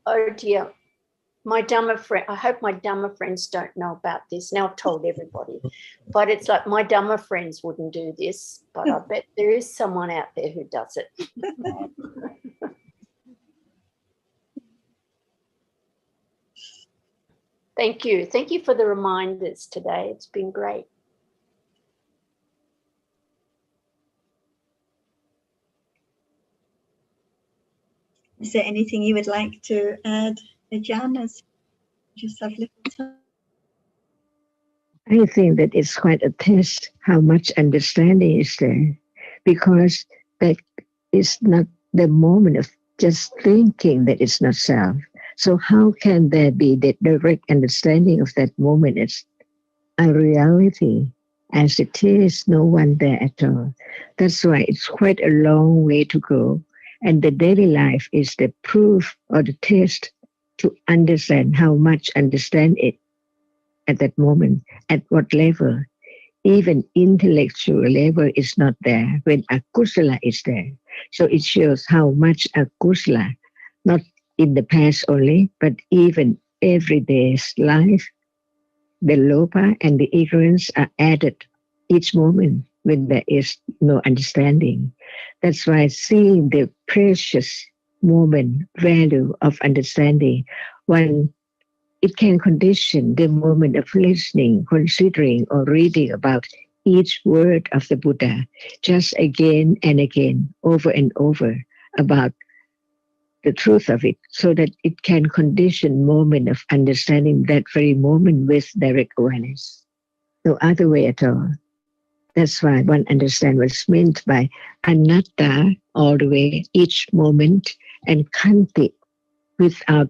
oh dear, my Dhamma friend, I hope my Dhamma friends don't know about this. Now I've told everybody. But it's like my Dhamma friends wouldn't do this, but I bet there is someone out there who does it. Thank you. Thank you for the reminders today. It's been great. Is there anything you would like to add, Ajahn, as just have little time? I think that it's quite a test how much understanding is there, because that is not the moment of just thinking that it's not self. So how can there be that direct understanding of that moment as a reality, as it is, no one there at all? That's why it's quite a long way to go. And the daily life is the proof or the test to understand how much understand it at that moment, at what level. Even intellectual level is not there when akusala is there. So it shows how much akusala, not in the past only, but even everyday's life, the lopa and the ignorance are added each moment when there is no understanding. That's why seeing the precious moment, value of understanding, one it can condition the moment of listening, considering, or reading about each word of the Buddha, just again and again, over and over, about the truth of it, so that it can condition moment of understanding that very moment with direct awareness. No other way at all. That's why one understands what's meant by anatta all the way, each moment, and kanti without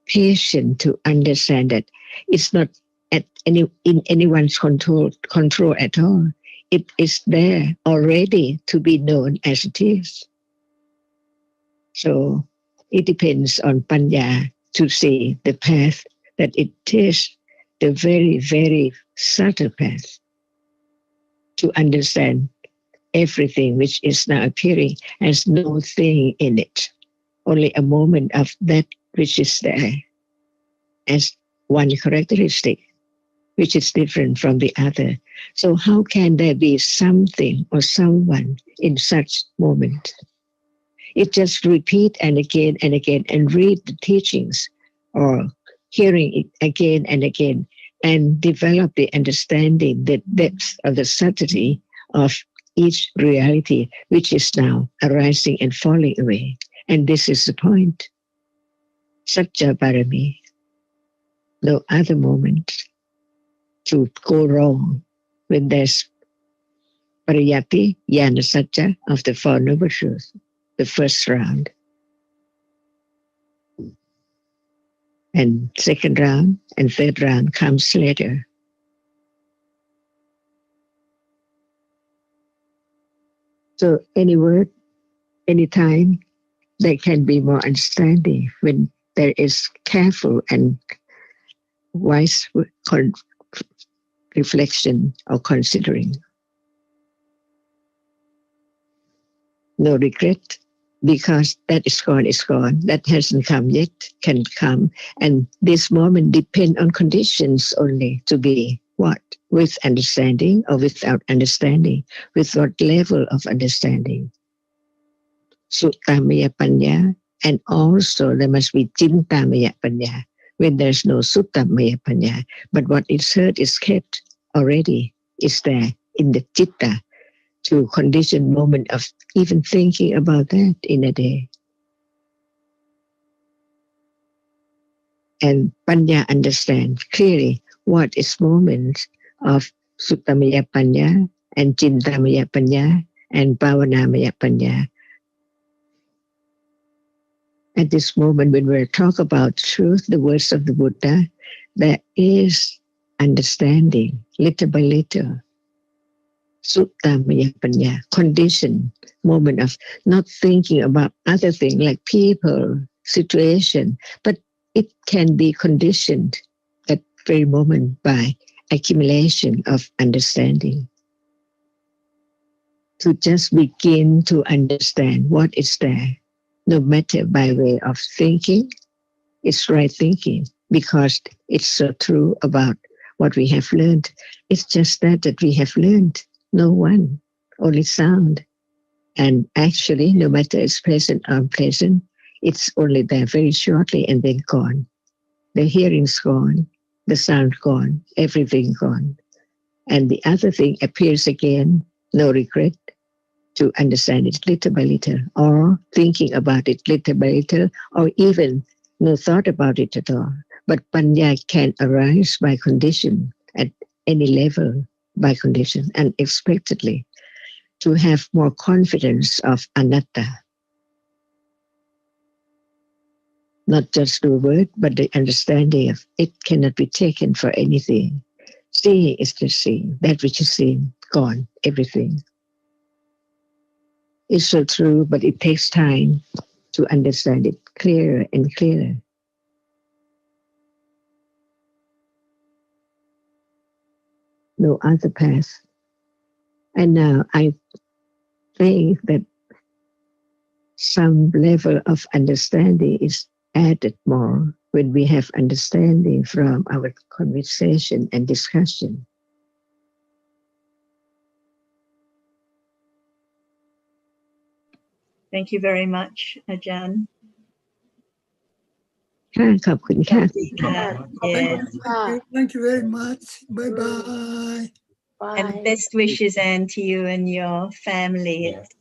patient to understand that it's not in anyone's control at all. It is there already to be known as it is. So it depends on panya to see the path that it is, the very, very subtle path to understand everything which is now appearing as no thing in it, only a moment of that which is there as one characteristic, which is different from the other. So how can there be something or someone in such moment? It just repeat and again and read the teachings or hearing it again and again and develop the understanding, the depth of the subtlety of each reality, which is now arising and falling away. And this is the point. Satya Parami. No other moment to go wrong when there's Pariyati, Jnana Satya of the Four Noble Truths, the first round. And second round and third round comes later. So any word, any time, there can be more understanding when there is careful and wise reflection or considering. No regret, because that is gone. That hasn't come yet, can come. And this moment depends on conditions only to be what? With understanding or without understanding? With what level of understanding? Suttamaya Panya, and also there must be Chintamaya Panya when there's no Suttamaya Panya. But what is heard is kept already, is there in the Chitta, to condition moment of even thinking about that in a day. And Panya understand clearly what is moment of Suttamaya Panya and Chintamaya Panya and Bhavanamaya Panya. At this moment when we talk about truth, the words of the Buddha, there is understanding little by little. Suttamaya Panya, condition, moment of not thinking about other things like people, situation, but it can be conditioned at very moment by accumulation of understanding. To just begin to understand what is there, no matter by way of thinking, it's right thinking, because it's so true about what we have learned. It's just that we have learned. No one, only sound. And actually, no matter it's pleasant or unpleasant, it's only there very shortly and then gone. The hearing's gone, the sound gone, everything gone. And the other thing appears again, no regret, to understand it little by little, or thinking about it little by little, or even no thought about it at all. But Panya can arise by condition at any level, by condition, unexpectedly, to have more confidence of anatta. Not just the word, but the understanding of it cannot be taken for anything. Seeing is just seeing. That which is seen, gone, everything. It's so true, but it takes time to understand it clearer and clearer. No other path. And now I think that some level of understanding is added more when we have understanding from our conversation and discussion. Thank you very much, Ajahn. ค่ะขอบคุณค่ะ Yes. Thank you very much. Bye bye. Bye. And best wishes, Anne, to you and your family. It's